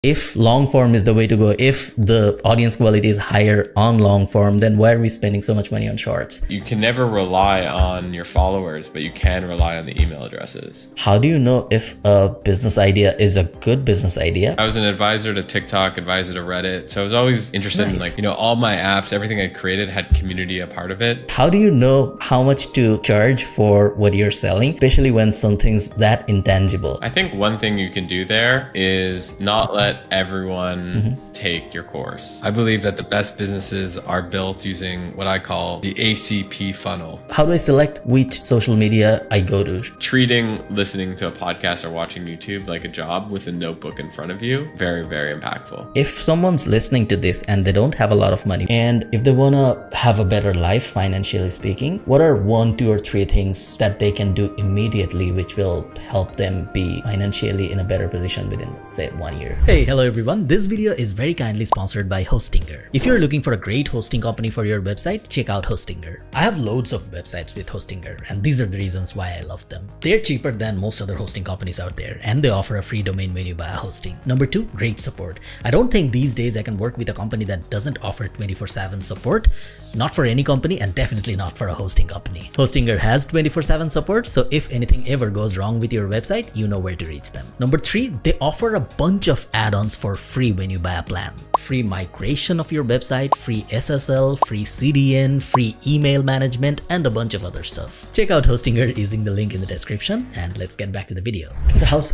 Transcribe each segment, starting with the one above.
If long form is the way to go, if the audience quality is higher on long form, then why are we spending so much money on shorts? You can never rely on your followers, but you can rely on the email addresses. How do you know if a business idea is a good business idea? I was an advisor to TikTok, advisor to Reddit. So I was always interested in, like, you know, all my apps, everything I created had community a part of it. How do you know how much to charge for what you're selling, especially when something's that intangible? I think one thing you can do there is not let everyone take your course. I believe that the best businesses are built using what I call the ACP funnel. How do I select which social media I go to? Treating listening to a podcast or watching YouTube like a job with a notebook in front of you, very, very impactful. If someone's listening to this and they don't have a lot of money, and if they want to have a better life, financially speaking, what are 1, 2, or 3 things that they can do immediately which will help them be financially in a better position within, say, 1 year? Hey, hello everyone. This video is very kindly sponsored by Hostinger. If you're looking for a great hosting company for your website, check out Hostinger. I have loads of websites with Hostinger, and these are the reasons why I love them. They're cheaper than most other hosting companies out there, and they offer a free domain menu via hosting. Number 2, great support. I don't think these days I can work with a company that doesn't offer 24/7 support. Not for any company, and definitely not for a hosting company. Hostinger has 24/7 support, so if anything ever goes wrong with your website, you know where to reach them. Number 3, they offer a bunch of add-ons for free when you buy a plan. Free migration of your website, free SSL, free CDN, free email management, and a bunch of other stuff. Check out Hostinger using the link in the description, and let's get back to the video. How's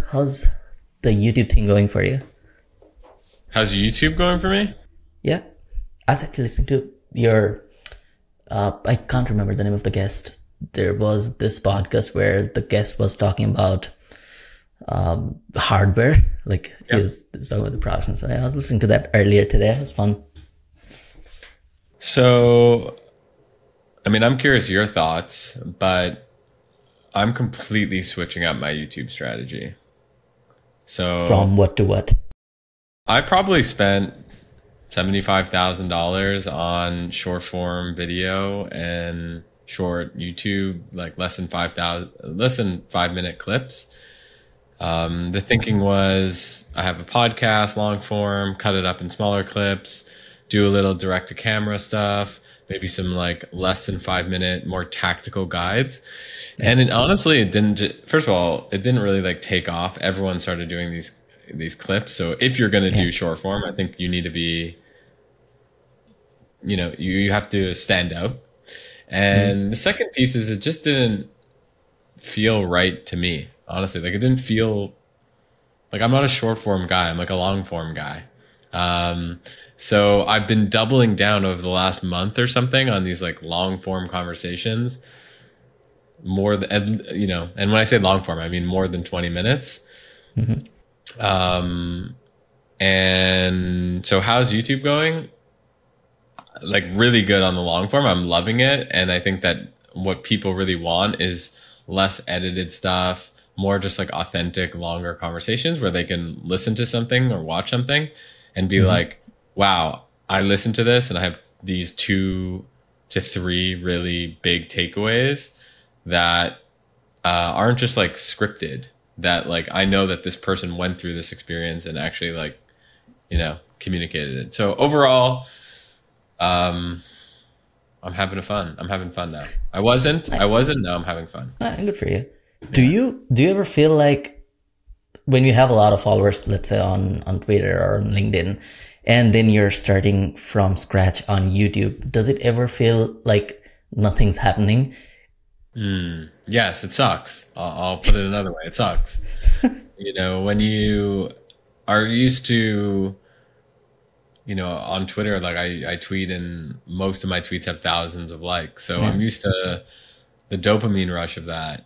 the YouTube thing going for you? How's YouTube going for me? Yeah, I was actually listening to your I can't remember the name of the guest. There was this podcast where the guest was talking about hardware, like he was talking about the process. So I was listening to that earlier today. It was fun. So, I mean, I'm curious your thoughts, but I'm completely switching up my YouTube strategy. So from what to what? I probably spent $75,000 on short form video and short YouTube, like less than 5-minute clips. The thinking was I have a podcast, long form, cut it up in smaller clips, do a little direct to camera stuff, maybe some like less than 5-minute, more tactical guides. And honestly, it didn't, first of all, it didn't really like take off. Everyone started doing these clips. So if you're going to do short form, I think you need to be, you know, you have to stand out. And the second piece is it just didn't feel right to me, honestly. Like it didn't feel like, I'm not a short form guy. I'm like a long form guy. So I've been doubling down over the last month or something on these like long form conversations more than, you know, and when I say long form, I mean more than 20 minutes. And so how's YouTube going? Like really good on the long form. I'm loving it. And I think that what people really want is less edited stuff, more just like authentic, longer conversations where they can listen to something or watch something and be like, wow, I listened to this and I have these 2 to 3 really big takeaways that aren't just like scripted, that like, I know that this person went through this experience and actually like, you know, communicated it. So overall, I'm having fun. I'm having fun now. I wasn't, now I'm having fun. Good for you. Do you ever feel like when you have a lot of followers, let's say on Twitter or on LinkedIn, and then you're starting from scratch on YouTube, does it ever feel like nothing's happening? Yes, it sucks. I'll put it another way. It sucks. You know, when you are used to, you know, on Twitter, like I tweet and most of my tweets have thousands of likes. So I'm used to the dopamine rush of that.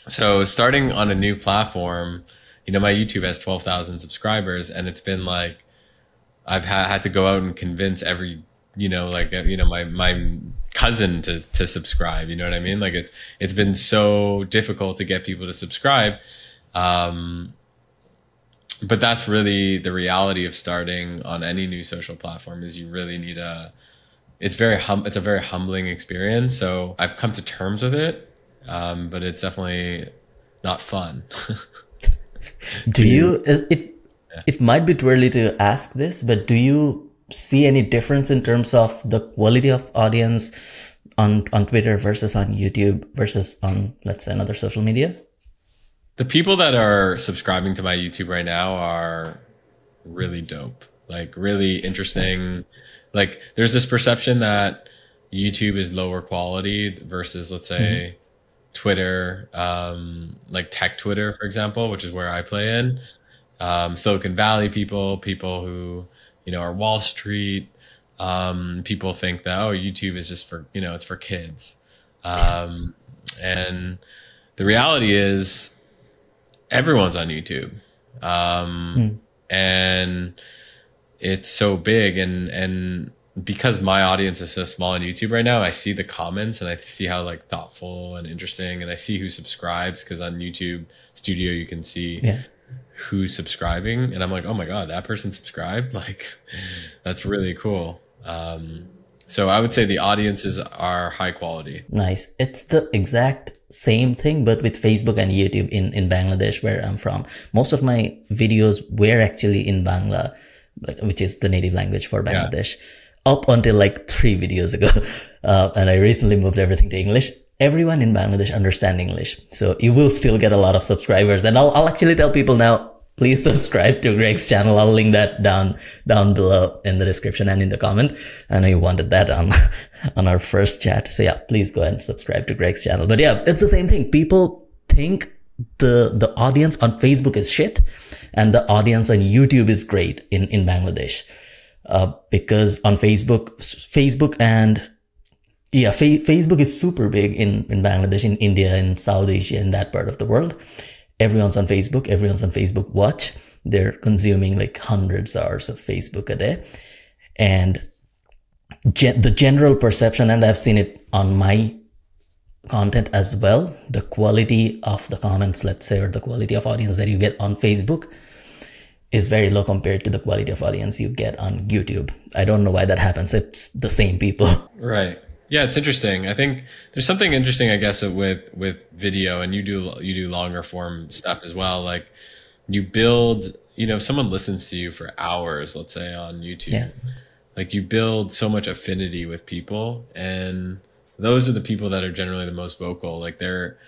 So starting on a new platform, you know, my YouTube has 12,000 subscribers and it's been like, I've had to go out and convince every, you know, like, you know, my cousin to subscribe, you know what I mean? Like it's been so difficult to get people to subscribe. But that's really the reality of starting on any new social platform is you really need it's a very humbling experience. So I've come to terms with it. But it's definitely not fun. It might be too early to ask this, but do you see any difference in terms of the quality of audience on Twitter versus on YouTube versus on, let's say, another social media? The people that are subscribing to my YouTube right now are really dope, like really interesting. Nice. Like there's this perception that YouTube is lower quality versus, let's say, Twitter, like tech Twitter, for example, which is where I play in. Silicon Valley people who, you know, are Wall Street. People think that, oh, YouTube is just for, you know, it's for kids. And the reality is everyone's on YouTube. And it's so big, and because my audience is so small on YouTube right now, I see the comments and I see how like thoughtful and interesting, and I see who subscribes, because on YouTube Studio you can see who's subscribing, and I'm like, oh my god, that person subscribed, like that's really cool. So I would say the audiences are high quality. Nice. It's the exact same thing, but with Facebook and YouTube in Bangladesh, where I'm from. Most of my videos were actually in Bangla, which is the native language for Bangladesh, up until like 3 videos ago. And I recently moved everything to English. Everyone in Bangladesh understands English, so you will still get a lot of subscribers. And I'll actually tell people now, please subscribe to Greg's channel. I'll link that down below in the description and in the comment. I know you wanted that on our first chat. So yeah, please go ahead and subscribe to Greg's channel. But yeah, it's the same thing. People think the audience on Facebook is shit and the audience on YouTube is great in Bangladesh. Because on Facebook and yeah, Facebook is super big in Bangladesh, in India, in South Asia, in that part of the world. Everyone's on Facebook. Everyone's on Facebook Watch. They're consuming like hundreds of hours of Facebook a day. And the general perception, and I've seen it on my content as well, the quality of the comments, let's say, or the quality of audience that you get on Facebook is very low compared to the quality of audience you get on YouTube. I don't know why that happens. It's the same people. Right. Yeah, it's interesting. I think there's something interesting, I guess, with video, and you do longer form stuff as well. Like you build, you know, if someone listens to you for hours, let's say on YouTube, like you build so much affinity with people, and those are the people that are generally the most vocal. Like they're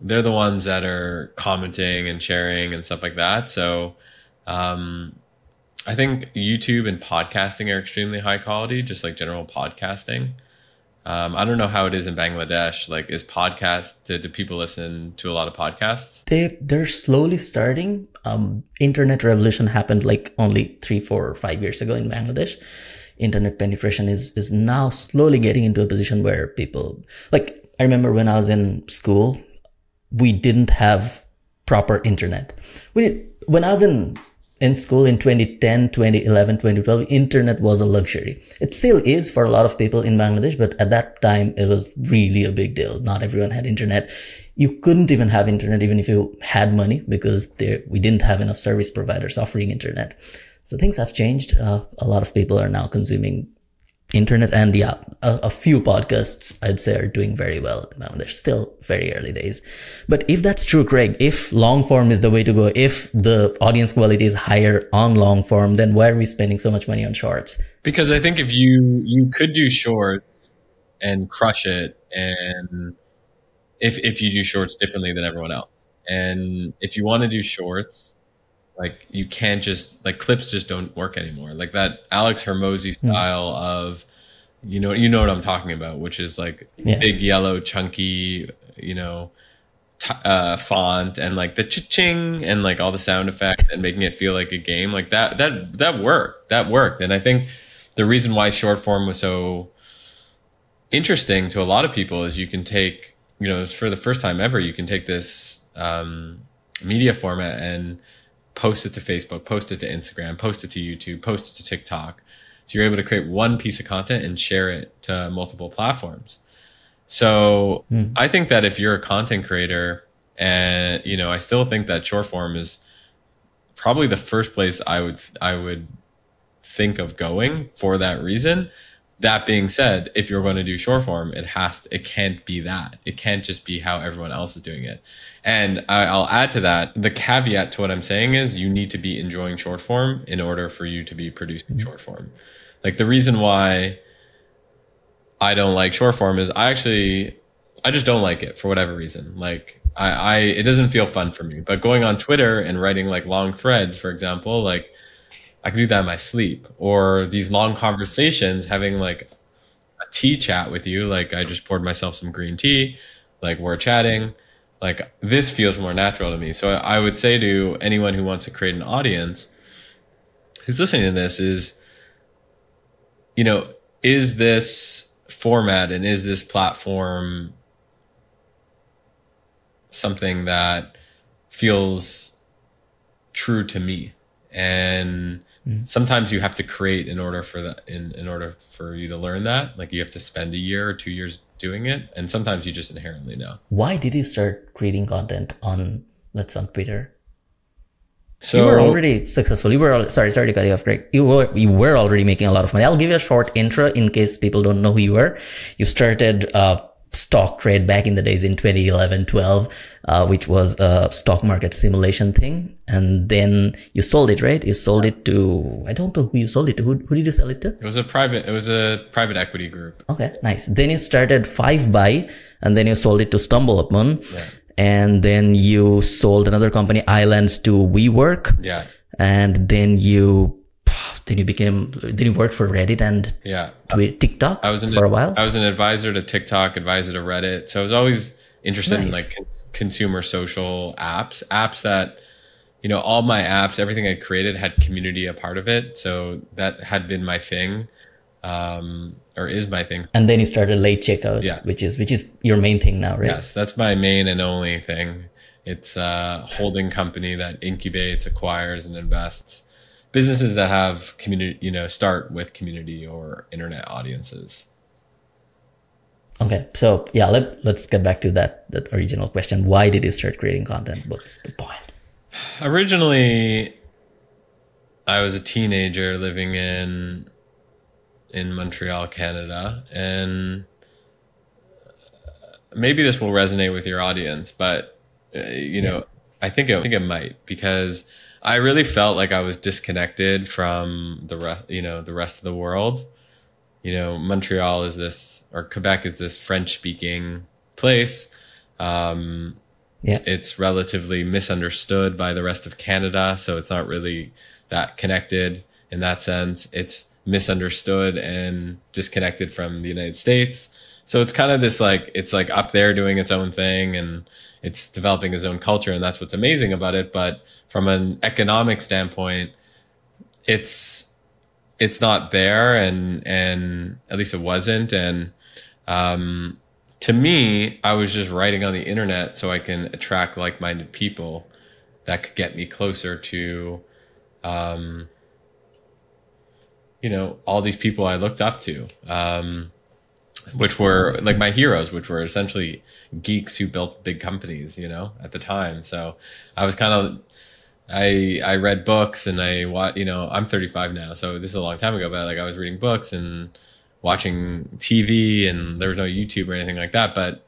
the ones that are commenting and sharing and stuff like that. So I think YouTube and podcasting are extremely high quality, just like general podcasting. I don't know how it is in Bangladesh. Like, is do people listen to a lot of podcasts? They're slowly starting. Internet revolution happened like only 3, 4, or 5 years ago in Bangladesh. Internet penetration is now slowly getting into a position where people, like, I remember when I was in school, we didn't have proper internet. When I was in school in 2010, 2011, 2012, internet was a luxury. It still is for a lot of people in Bangladesh, but at that time, it was really a big deal. Not everyone had internet. You couldn't even have internet even if you had money, because we didn't have enough service providers offering internet. So things have changed. A lot of people are now consuming internet, and yeah, a few podcasts I'd say are doing very well. They're still very early days. But if that's true, Craig, if long form is the way to go, if the audience quality is higher on long form, then why are we spending so much money on shorts? Because I think if you could do shorts and crush it, and if you do shorts differently than everyone else, and if you want to do shorts, like you can't just, like, clips just don't work anymore. Like that Alex Hermosi style of, you know what I'm talking about, which is like big yellow chunky, you know, font, and like the cha-ching and like all the sound effects and making it feel like a game, like that worked. And I think the reason why short form was so interesting to a lot of people is you can take, you know, for the first time ever, you can take this media format and post it to Facebook, post it to Instagram, post it to YouTube, post it to TikTok. So you're able to create one piece of content and share it to multiple platforms. So I think that if you're a content creator, and, you know, I still think that short form is probably the first place I would think of going for that reason. That being said, if you're going to do short form, it can't be that. It can't just be how everyone else is doing it. And I'll add to that, the caveat to what I'm saying is you need to be enjoying short form in order for you to be producing short form. Like the reason why I don't like short form is I just don't like it for whatever reason. Like it doesn't feel fun for me. But going on Twitter and writing like long threads, for example, like I can do that in my sleep. Or these long conversations, having like a tea chat with you. Like I just poured myself some green tea, like we're chatting. Like this feels more natural to me. So I would say to anyone who wants to create an audience who's listening to this is, you know, is this format and is this platform something that feels true to me? And sometimes you have to create in order for that, in order for you to learn that. Like you have to spend a year or 2 years doing it, and sometimes you just inherently know. Why did you start creating content on Twitter? So you were already successful. You were sorry to cut you off, Greg. You were already making a lot of money. I'll give you a short intro in case people don't know who you were. You started stock trade back in the days in 2011-12, which was a stock market simulation thing, and then you sold it, right? You sold it to, I don't know who you sold it to. Who did you sell it to? It was a private equity group. Okay, nice. Then you started 5buy, and then you sold it to StumbleUpon. Yeah. And then you sold another company, Islands, to WeWork. Yeah. And then you worked for Reddit and TikTok for a while. I was an advisor to TikTok, advisor to Reddit. So I was always interested in like consumer social apps that, you know, all my apps, everything I created had community a part of it. So that had been my thing, or is my thing. And then you started Late Checkout, yes, which is your main thing now, right? Yes, that's my main and only thing. It's a holding company that incubates, acquires, and invests businesses that have community, you know, start with community or internet audiences. Okay, so yeah, let's get back to that original question. Why did you start creating content? What's the point? Originally, I was a teenager living in Montreal, Canada, and maybe this will resonate with your audience, but you know, I think it might, because I really felt like I was disconnected from the rest of the world. You know, Montreal is this, or Quebec is this French-speaking place. It's relatively misunderstood by the rest of Canada, so it's not really that connected in that sense. It's misunderstood and disconnected from the United States. So it's kind of this like, it's like up there doing its own thing, and it's developing its own culture, and that's what's amazing about it. But from an economic standpoint, it's not there, and at least it wasn't. And to me, I was just writing on the internet so I can attract like-minded people that could get me closer to, you know, all these people I looked up to, which were like my heroes, which were essentially geeks who built big companies, you know, at the time. So I was kind of, I read books, and you know, I'm 35 now, so this is a long time ago, but like I was reading books and watching TV, and there was no YouTube or anything like that. But,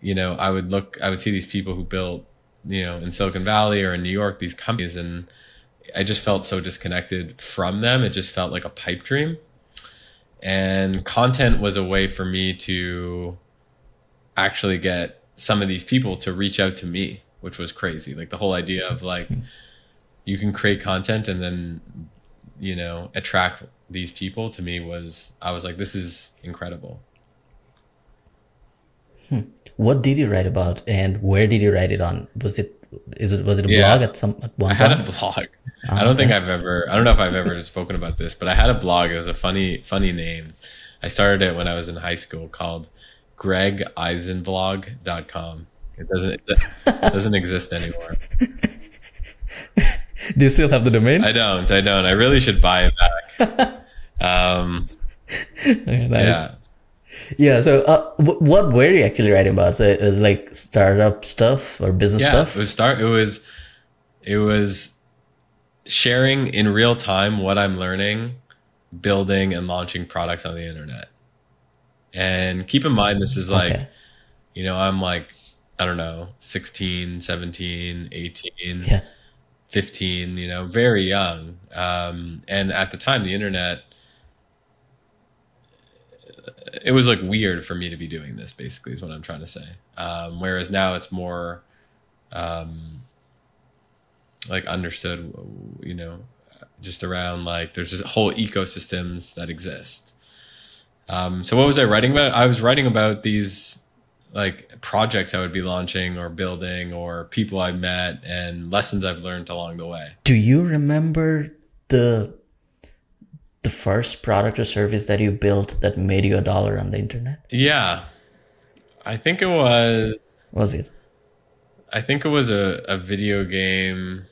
you know, I would see these people who built, you know, in Silicon Valley or in New York, these companies, and I just felt so disconnected from them. It just felt like a pipe dream. And content was a way for me to actually get some of these people to reach out to me, which was crazy. Like the whole idea of like, you can create content and then, you know, attract these people to me I was like, this is incredible. What did you write about, and where did you write it on? Was it a blog at one point? I had a blog. I don't know if I've ever spoken about this, but I had a blog. It was a funny name. I started it when I was in high school, called GregEisenblog.com. It doesn't exist anymore. Do you still have the domain? I don't. I really should buy it back. Okay, nice. Yeah. So, what were you actually writing about? So it was like startup stuff or business stuff? It was sharing in real time what I'm learning building and launching products on the internet. And keep in mind, this is like, Okay. you know, I'm like, I don't know, 16, 17, 18, Yeah. 15, you know, very young. And at the time, the internet, it was like weird for me to be doing this, basically, is what I'm trying to say. Whereas now it's more like understood, you know, just around like there's just whole ecosystems that exist. So what was I writing about? I was writing about these like projects I would be launching or building or people I met and lessons I've learned along the way. Do you remember the first product or service that you built that made you $1 on the internet? Yeah, I think it was. Was it? I think it was a video game.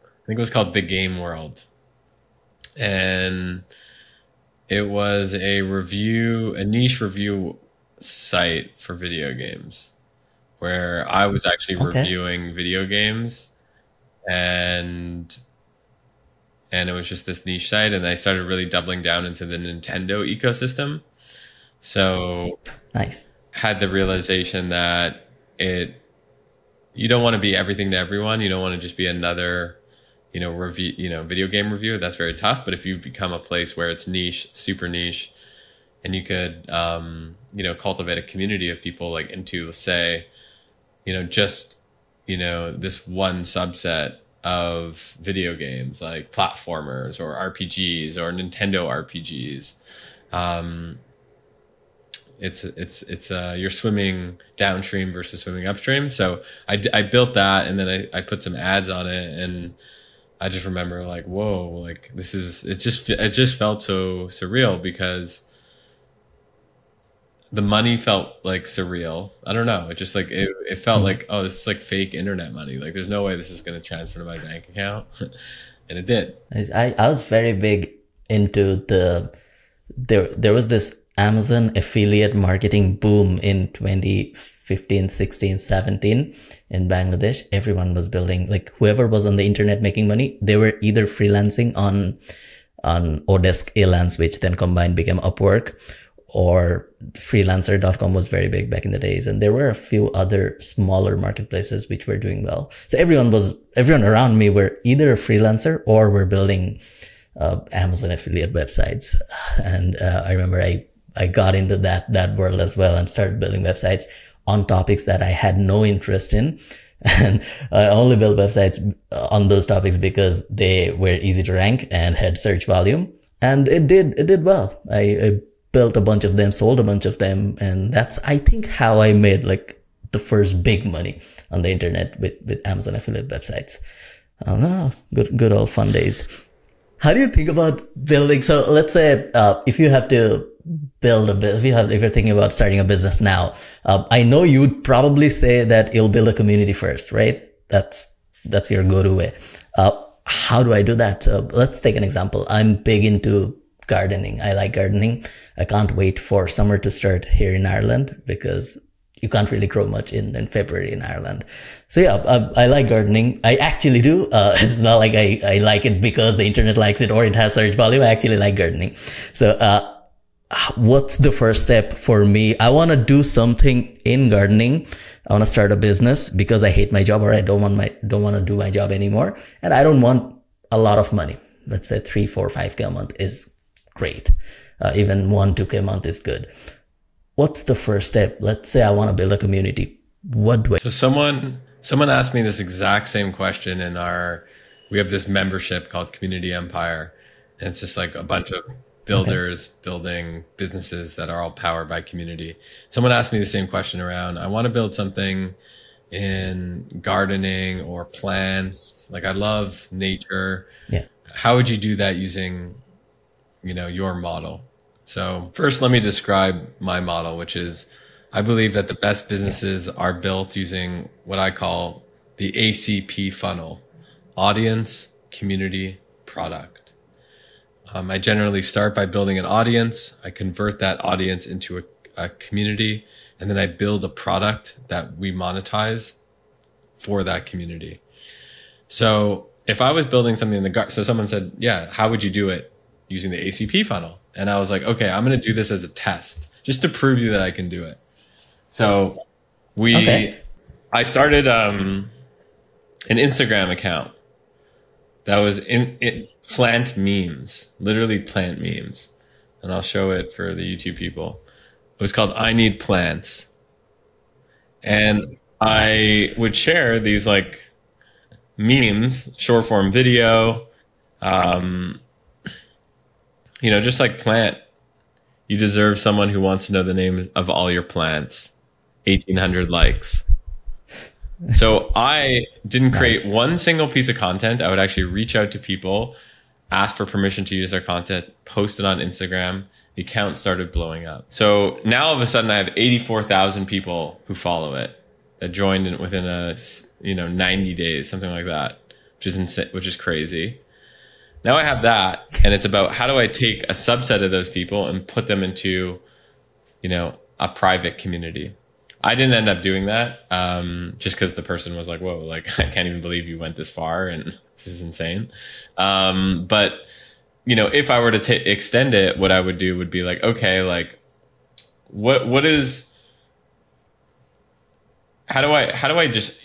I think it was called The Game World, and it was a niche review site for video games, where I was actually reviewing video games, and it was just this niche site, and I started really doubling down into the Nintendo ecosystem. So Nice. had the realization that you don't want to be everything to everyone. You don't want to just be another, you know, review, you know, video game review. That's very tough. But if you become a place where it's niche, super niche, and you could, you know, cultivate a community of people like into, let's say, you know, just, you know, this one subset of video games like platformers or RPGs or Nintendo RPGs. It's you're swimming downstream versus swimming upstream. So I built that, and then I put some ads on it, and I just remember like, whoa, like it just felt so surreal because the money felt like surreal. I don't know. It just like it felt like, oh, this is like fake internet money. Like there's no way this is going to transfer to my bank account, and it did. I was very big into there was this Amazon affiliate marketing boom in 2015, 16, 17 in Bangladesh. Everyone was building, like whoever was on the internet making money, they were either freelancing on Odesk Elance, which then combined became Upwork, or freelancer.com was very big back in the days. And there were a few other smaller marketplaces which were doing well. So everyone around me were either a freelancer or were building Amazon affiliate websites. And I remember I got into that world as well and started building websites on topics that I had no interest in. And I only built websites on those topics because they were easy to rank and had search volume. And it did well. I built a bunch of them, sold a bunch of them. And that's, I think, how I made like the first big money on the internet with Amazon affiliate websites. Oh no, good old fun days. How do you think about building? So let's say, if you have to build if you're thinking about starting a business now, I know you'd probably say that you'll build a community first, right? That's your go-to way. How do I do that? Let's take an example. I'm big into gardening. I like gardening. I can't wait for summer to start here in Ireland because you can't really grow much in February in Ireland. So yeah, I like gardening. I actually do. It's not like I like it because the internet likes it or it has search volume. I actually like gardening. So, what's the first step for me? I want to do something in gardening. I want to start a business because I hate my job, or I don't want to do my job anymore. And I don't want a lot of money. Let's say 3, 4, 5K a month is great. Even 1, 2K a month is good. What's the first step? Let's say I want to build a community. What do I? So someone asked me this exact same question we have this membership called Community Empire. And it's just like a bunch of builders building businesses that are all powered by community. Someone asked me the same question around, I want to build something in gardening or plants. Like I love nature. Yeah. How would you do that using, your model? So first, let me describe my model, which is I believe that the best businesses are built using what I call the ACP funnel: audience, community, product. I generally start by building an audience. I convert that audience into a community, and then I build a product that we monetize for that community. So if I was building something in the garden, so someone said, yeah, how would you do it? using the ACP funnel. And I was like, okay, I'm going to do this as a test just to prove you that I can do it. So I started an Instagram account that was plant memes, literally plant memes. And I'll show it for the YouTube people. It was called I Need Plants. And I would share these like memes, short form video, just like plant. You deserve someone who wants to know the name of all your plants. 1,800 likes. So I didn't create one single piece of content. I would actually reach out to people, ask for permission to use their content, post it on Instagram. The account started blowing up. So now all of a sudden I have 84,000 people who follow it that joined within 90 days, something like that, which is insane, which is crazy. Now I have that, and it's about how do I take a subset of those people and put them into, a private community. I didn't end up doing that just because the person was like, whoa, like, I can't even believe you went this far and this is insane. But, if I were to extend it, what I would do would be like, okay, like how do I just,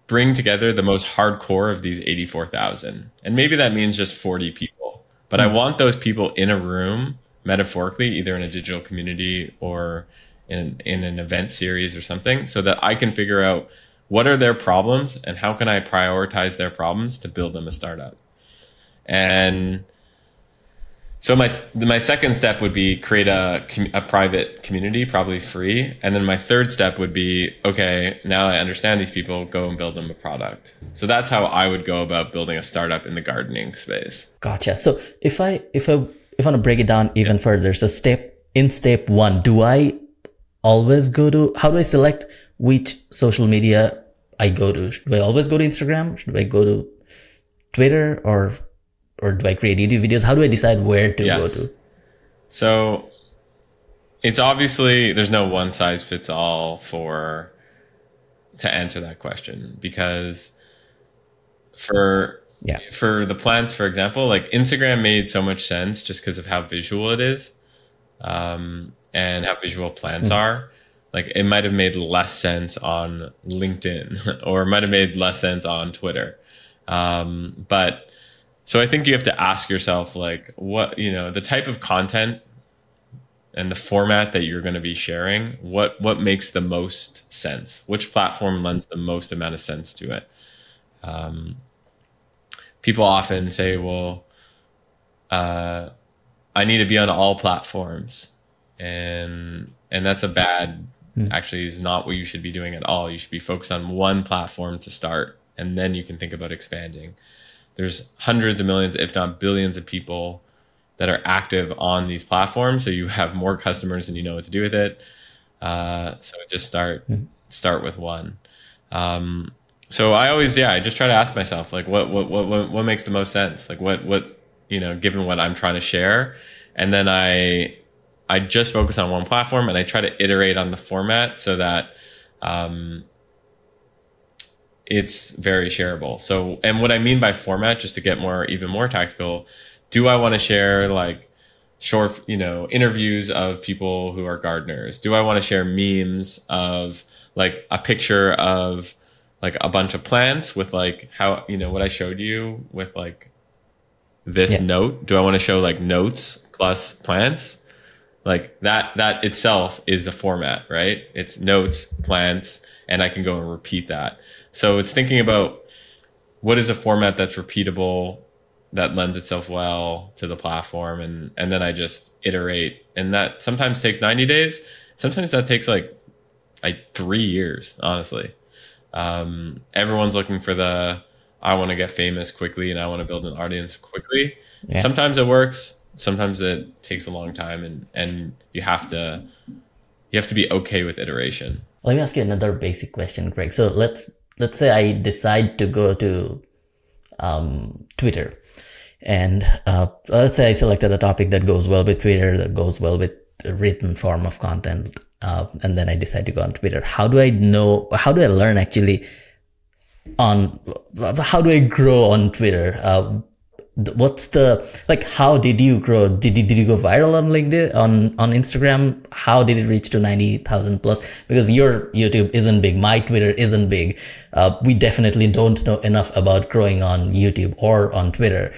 bring together the most hardcore of these 84,000? And maybe that means just 40 people, but I want those people in a room, metaphorically, either in a digital community or in an event series or something, so that I can figure out what are their problems and how can I prioritize their problems to build them a startup. And so my second step would be create a private community, probably free. And then my third step would be, okay, now I understand these people, go and build them a product. So that's how I would go about building a startup in the gardening space. Gotcha. So if I want to break it down even further, so step one, do I always how do I select which social media I go to? Do I always go to Instagram? Should I go to Twitter or do I create YouTube videos? How do I decide where to go to? So it's obviously, there's no one size fits all to answer that question, because for the plants, for example, like Instagram made so much sense just because of how visual it is, and how visual plants are. Like it might have made less sense on LinkedIn or it might have made less sense on Twitter. So I think you have to ask yourself, like, what, the type of content and the format that you're going to be sharing, what makes the most sense? Which platform lends the most amount of sense to it? People often say, well, I need to be on all platforms. And that's actually is not what you should be doing at all. You should be focused on one platform to start, and then you can think about expanding. There's hundreds of millions, if not billions of people that are active on these platforms. So you have more customers and you know what to do with it. So just start with one. So I just try to ask myself, like, what makes the most sense? Like what, given what I'm trying to share. And then I just focus on one platform and I try to iterate on the format so that, it's very shareable. So, and what I mean by format, just to get even more tactical, do I want to share like short, interviews of people who are gardeners? Do I want to share memes of like a picture of like a bunch of plants with like how, what I showed you with like this note? Do I want to show like notes plus plants? Like that itself is a format, right? It's notes, plants, and I can go and repeat that. So it's thinking about what is a format that's repeatable, that lends itself well to the platform, and then I just iterate. And that sometimes takes 90 days. Sometimes that takes like 3 years, honestly. Everyone's looking for I want to get famous quickly and I want to build an audience quickly. Yeah. Sometimes it works. Sometimes it takes a long time, and you have to be okay with iteration. Let me ask you another basic question, Craig. So let's say I decide to go to Twitter, and let's say I selected a topic that goes well with Twitter, that goes well with a written form of content, and then I decide to go on Twitter. How do I learn actually how do I grow on Twitter? what's the, like, how did you grow? Did you go viral on LinkedIn, on Instagram? How did it reach to 90,000 plus? Because your YouTube isn't big, my Twitter isn't big. We definitely don't know enough about growing on YouTube or on Twitter.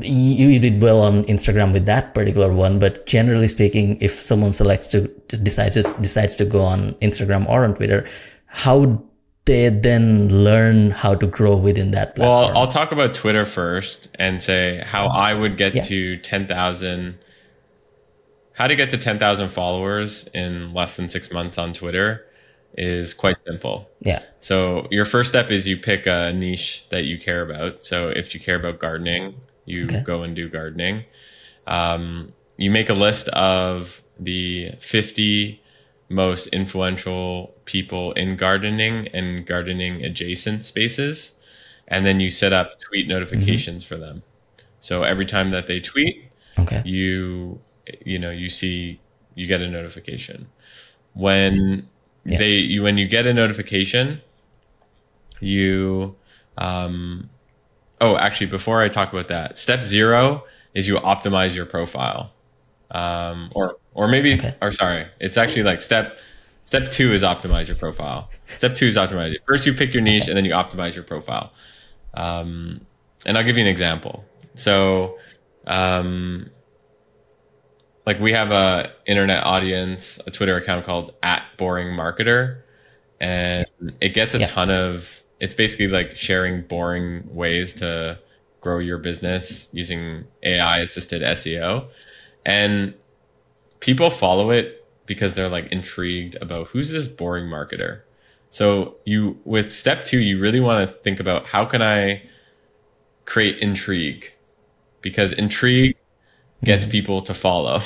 You did well on Instagram with that particular one, but generally speaking, if someone decides to go on Instagram or on Twitter, how would they then learn how to grow within that platform? Well, I'll talk about Twitter first and say how I would get to 10,000. How to get to 10,000 followers in less than 6 months on Twitter is quite simple. Yeah. So your first step is you pick a niche that you care about. So if you care about gardening, you go and do gardening. You make a list of the 50 most influential people in gardening and gardening adjacent spaces. And then you set up tweet notifications for them. So every time that they tweet, you get a notification. When when you get a notification, actually, before I talk about that, step 0 is you optimize your profile. It's actually like step 2 is optimize your profile. Step 2 is optimize it. First, you pick your niche and then you optimize your profile. And I'll give you an example. So, like we have a internet audience, a Twitter account called @BoringMarketer, and it gets a ton of, it's basically like sharing boring ways to grow your business using AI assisted SEO. And people follow it because they're like intrigued about who's this boring marketer. So with step 2, you really want to think about how can I create intrigue, because intrigue gets people to follow.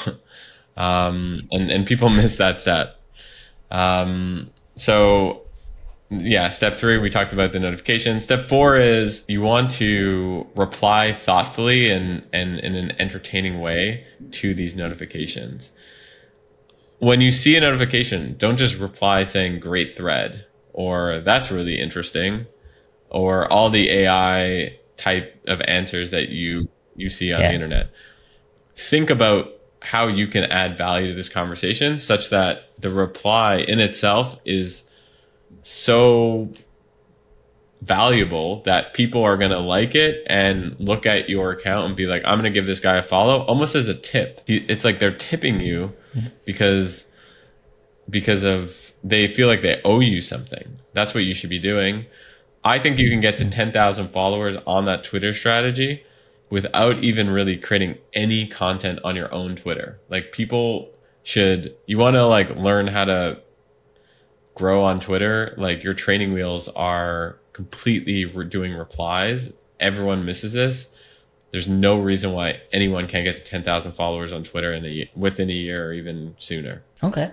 And people miss that step. Step 3, we talked about the notification. Step 4 is you want to reply thoughtfully and in an entertaining way to these notifications. When you see a notification, don't just reply saying great thread or that's really interesting or all the AI type of answers that you see on the internet. Think about how you can add value to this conversation such that the reply in itself is so valuable that people are going to like it and look at your account and be like, I'm going to give this guy a follow, almost as a tip. It's like they're tipping you because of they feel like they owe you something. That's what you should be doing. I think you can get to 10,000 followers on that Twitter strategy without even really creating any content on your own Twitter. Like you want to like learn how to grow on Twitter. Like your training wheels are completely doing replies. Everyone misses this. There's no reason why anyone can't get to 10,000 followers on Twitter within a year or even sooner. Okay.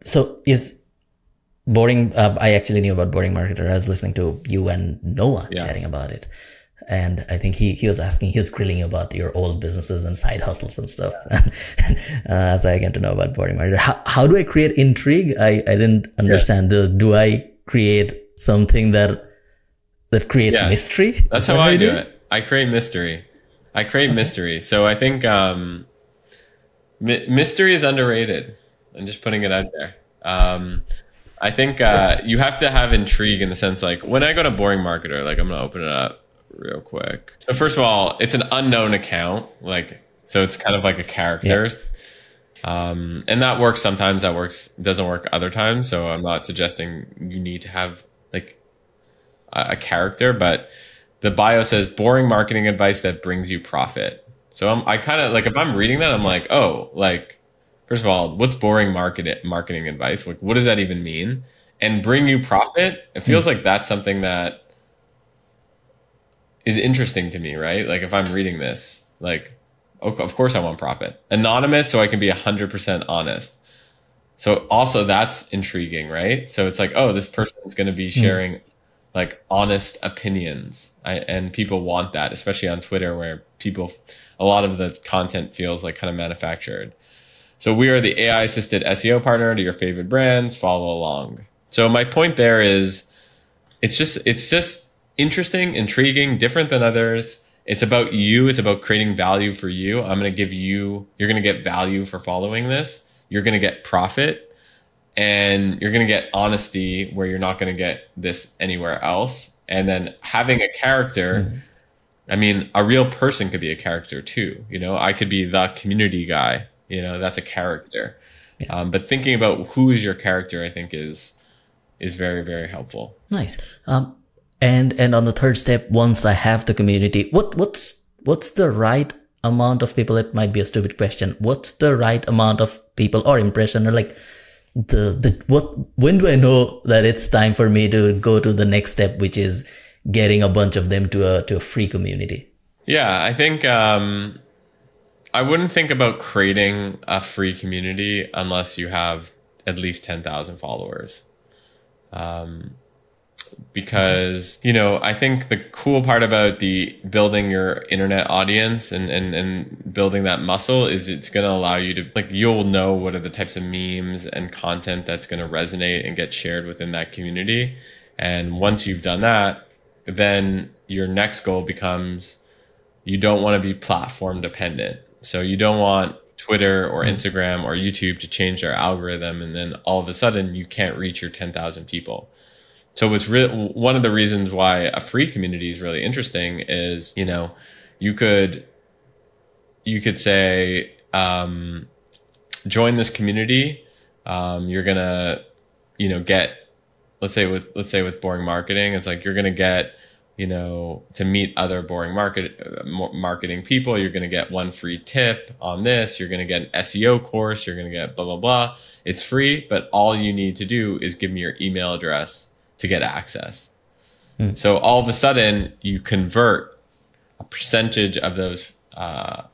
So is boring, I actually knew about Boring Marketer. I was listening to you and Noah chatting about it. And I think he was grilling about your old businesses and side hustles and stuff. So I get to know about Boring Marketer. How do I create intrigue? I didn't understand. Do I create something that creates mystery? That's how I do it. I create mystery. Mystery. So I think mystery is underrated. I'm just putting it out there. I think you have to have intrigue in the sense like when I go to Boring Marketer, like I'm going to open it up real quick. So first of all, it's an unknown account, so it's kind of like a character. And that works sometimes, doesn't work other times. So I'm not suggesting you need to have like a character, but the bio says boring marketing advice that brings you profit. So I kind of like, if I'm reading that, I'm like, oh, like, first of all, what's boring marketing advice? Like, what does that even mean? And bring you profit? It feels like that's something that is interesting to me, right? Like if I'm reading this, like, of course I want profit. Anonymous, so I can be 100% honest. So also that's intriguing, right? So it's like, oh, this person is going to be sharing like honest opinions. And people want that, especially on Twitter where a lot of the content feels like kind of manufactured. So we are the AI assisted SEO partner to your favorite brands. Follow along. So my point there is it's just interesting, intriguing, different than others. It's about you. It's about creating value for you. I'm going to give you, you're going to get value for following this. You're going to get profit, and you're going to get honesty where you're not going to get this anywhere else. And then having a character, I mean, a real person could be a character too. You know, I could be the community guy, you know, that's a character. Yeah. But thinking about who is your character, I think is very, very helpful. Nice. And on the third step, once I have the community, what's the right amount of people? It might be a stupid question. What's the right amount of people or impression, or like when do I know that it's time for me to go to the next step, which is getting a bunch of them to a free community? Yeah, I think I wouldn't think about creating a free community unless you have at least 10,000 followers. Because, you know, I think the cool part about building your internet audience and building that muscle is it's going to allow you to, like, you'll know what are the types of memes and content that's going to resonate and get shared within that community. And once you've done that, then your next goal becomes, you don't want to be platform dependent. So you don't want Twitter or Instagram or YouTube to change their algorithm, and then all of a sudden you can't reach your 10,000 people. So what's one of the reasons why a free community is really interesting is, you know, you could say, join this community. You're gonna, you know, get, let's say with boring marketing, it's like you're gonna get, you know, to meet other boring marketing people. You're gonna get one free tip on this. You're gonna get an SEO course. You're gonna get blah blah blah. It's free, but all you need to do is give me your email address to get access. So all of a sudden you convert a percentage of those of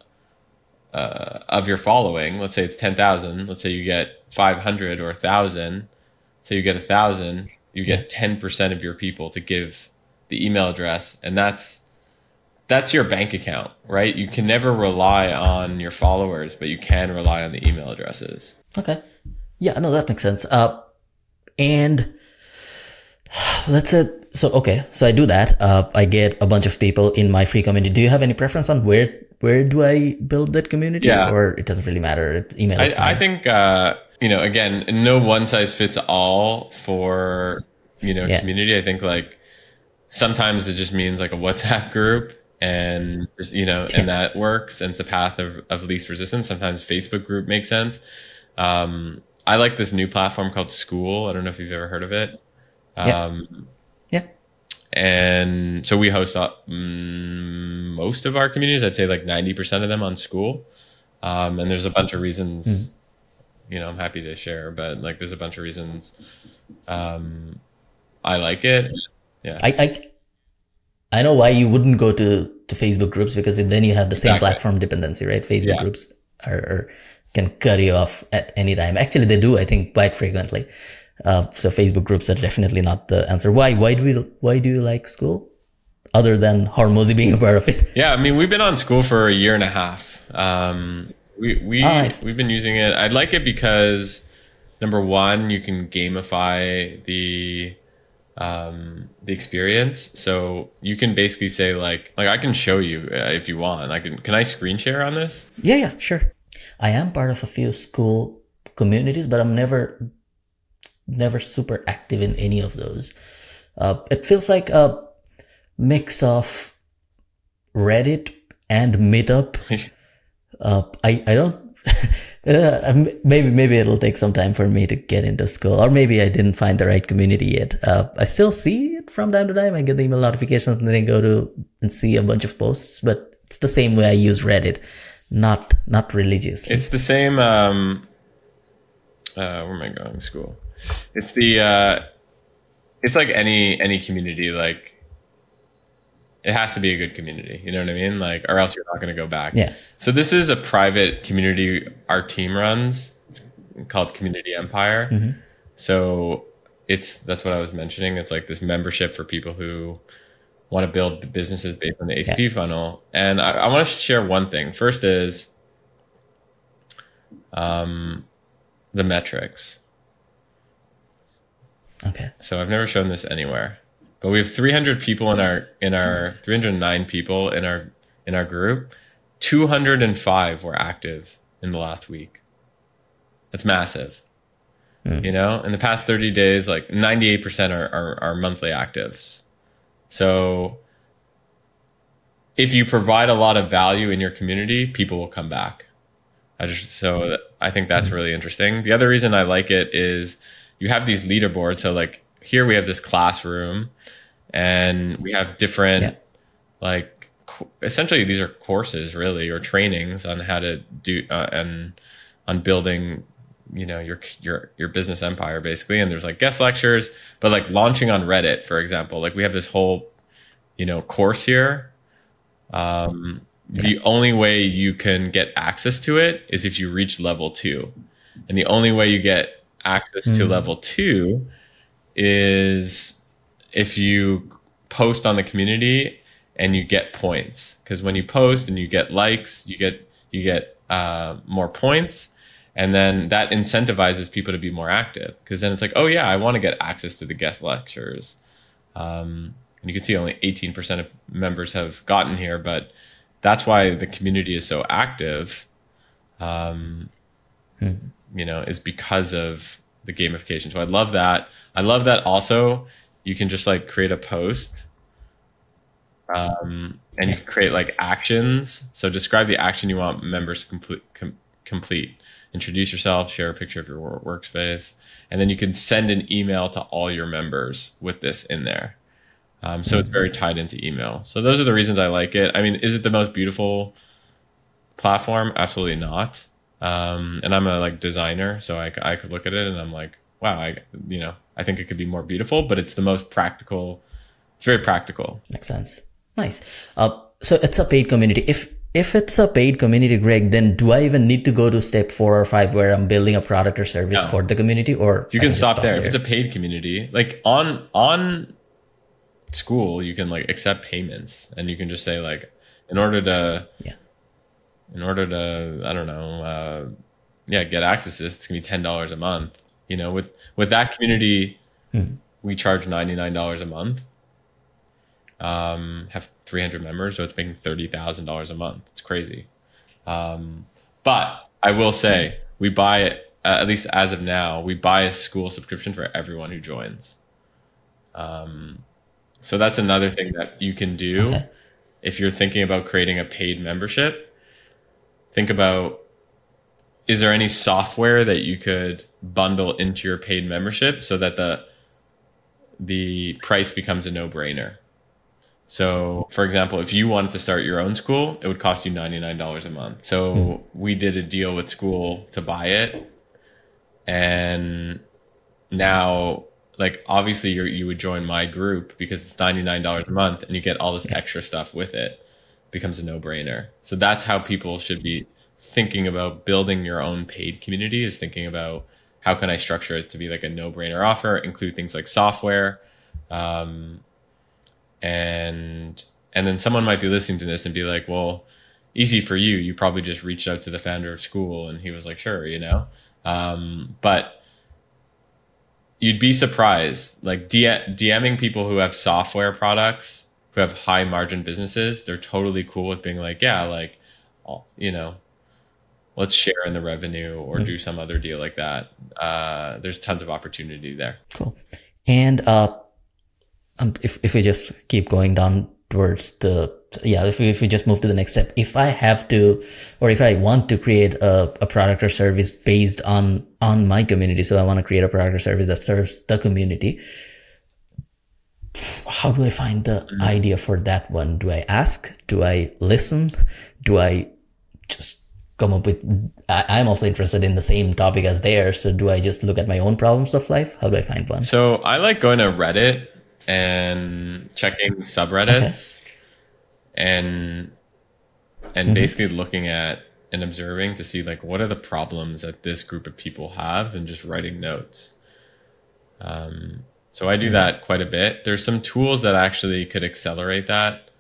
your following. Let's say it's 10,000. Let's say you get 500 or 1,000. So you get 1,000. You get 10% of your people to give the email address, and that's your bank account, right? You can never rely on your followers, but you can rely on the email addresses. Okay, yeah, no, that makes sense. And that's it. So, okay. So I do that. I get a bunch of people in my free community. Do you have any preference on where do I build that community? Yeah. Or it doesn't really matter? Email is fine. I think, you know, again, no one size fits all for, you know, community. I think like sometimes it just means like a WhatsApp group, and, you know, and that works. And it's the path of least resistance. Sometimes Facebook group makes sense. I like this new platform called School. I don't know if you've ever heard of it. And so we host most of our communities. I'd say like 90% of them on School. And there's a bunch of reasons, you know, I'm happy to share, but like there's a bunch of reasons I like it. Yeah. I know why you wouldn't go to Facebook groups, because then you have the same platform dependency, right? Facebook groups can cut you off at any time. Actually, they do, I think, quite frequently. So Facebook groups are definitely not the answer. Why do you like School, other than Hormozy being a part of it? Yeah, I mean, we've been on School for a year and a half. We've been using it. I like it because, number one, you can gamify the experience. So you can basically say like I can show you if you want. Can I screen share on this? Yeah, sure. I am part of a few School communities, but I'm never super active in any of those. It feels like a mix of Reddit and Meetup. I don't maybe it'll take some time for me to get into School, or maybe I didn't find the right community yet. I still see it from time to time. I get the email notifications and then I go and see a bunch of posts, but it's the same way I use Reddit, not religiously. It's the same. Where am I going? School. It's it's like any community, like it has to be a good community, you know what I mean? Like, or else you're not going to go back. Yeah. So this is a private community our team runs called Community Empire. So that's what I was mentioning. It's like this membership for people who want to build businesses based on the ACP funnel. And I want to share one thing. First is the metrics. Okay. So I've never shown this anywhere, but we have 300 people in our Nice. 309 people in our group. 205 were active in the last week. That's massive. You know, in the past 30 days, like 98% are monthly actives. So if you provide a lot of value in your community, people will come back. I think that's really interesting. The other reason I like it is you have these leaderboards. So like here we have this classroom and we have different, like essentially these are courses really, or trainings on how to do, and on building, you know, your business empire basically. And there's like guest lectures, but like launching on Reddit, for example, like we have this whole, you know, course here. The only way you can get access to it is if you reach level 2. And the only way you get access to level 2 is if you post on the community and you get points. Because when you post and you get likes, you get more points. And then that incentivizes people to be more active. Because then it's like, oh yeah, I want to get access to the guest lectures. And you can see only 18% of members have gotten here, but that's why the community is so active, you know, is because of the gamification. So I love that. I love that also you can just like create a post and you can create like actions. So describe the action you want members to complete. Introduce yourself, share a picture of your workspace, and then you can send an email to all your members with this in there. So it's very tied into email. So those are the reasons I like it. I mean, is it the most beautiful platform? Absolutely not. And I'm a like designer, so I could look at it and I'm like, wow, I think it could be more beautiful, but it's the most practical. It's very practical. Makes sense. Nice. So it's a paid community. If it's a paid community, Greg, then do I even need to go to step 4 or 5 where I'm building a product or service for the community, or you can stop there? If it's a paid community, like on school, you can like accept payments and you can just say like, in order to, I don't know, get access to this, it's gonna be $10 a month. You know, with that community, we charge $99 a month. Have 300 members, so it's making $30,000 a month. It's crazy. But I will say, we buy it, at least as of now, we buy a school subscription for everyone who joins. So that's another thing that you can do. If you're thinking about creating a paid membership, think about, is there any software that you could bundle into your paid membership so that the price becomes a no-brainer? So, for example, if you wanted to start your own school, it would cost you $99 a month. So we did a deal with school to buy it. And now, like, obviously you would join my group because it's $99 a month and you get all this extra stuff with it. It becomes a no-brainer. So that's how people should be thinking about building your own paid community, is thinking about how can I structure it to be like a no-brainer offer, include things like software. And then someone might be listening to this and be like, well, easy for you. You probably just reached out to the founder of school and he was like, sure, you know. But you'd be surprised, like DMing people who have software products, who have high margin businesses, they're totally cool with being like, yeah, like, you know, let's share in the revenue or do some other deal like that. There's tons of opportunity there. Cool. And if we just keep going down towards if we just move to the next step, if I have to, or if I want to create a product or service based on my community, so I want to create a product or service that serves the community, how do I find the idea for that one? Do I ask? Do I listen? Do I just come up with, I'm also interested in the same topic as theirs, so do I just look at my own problems of life? How do I find one? So I like going to Reddit and checking subreddits and basically looking at and observing to see like what are the problems that this group of people have and just writing notes. So I do that quite a bit. There's some tools that actually could accelerate that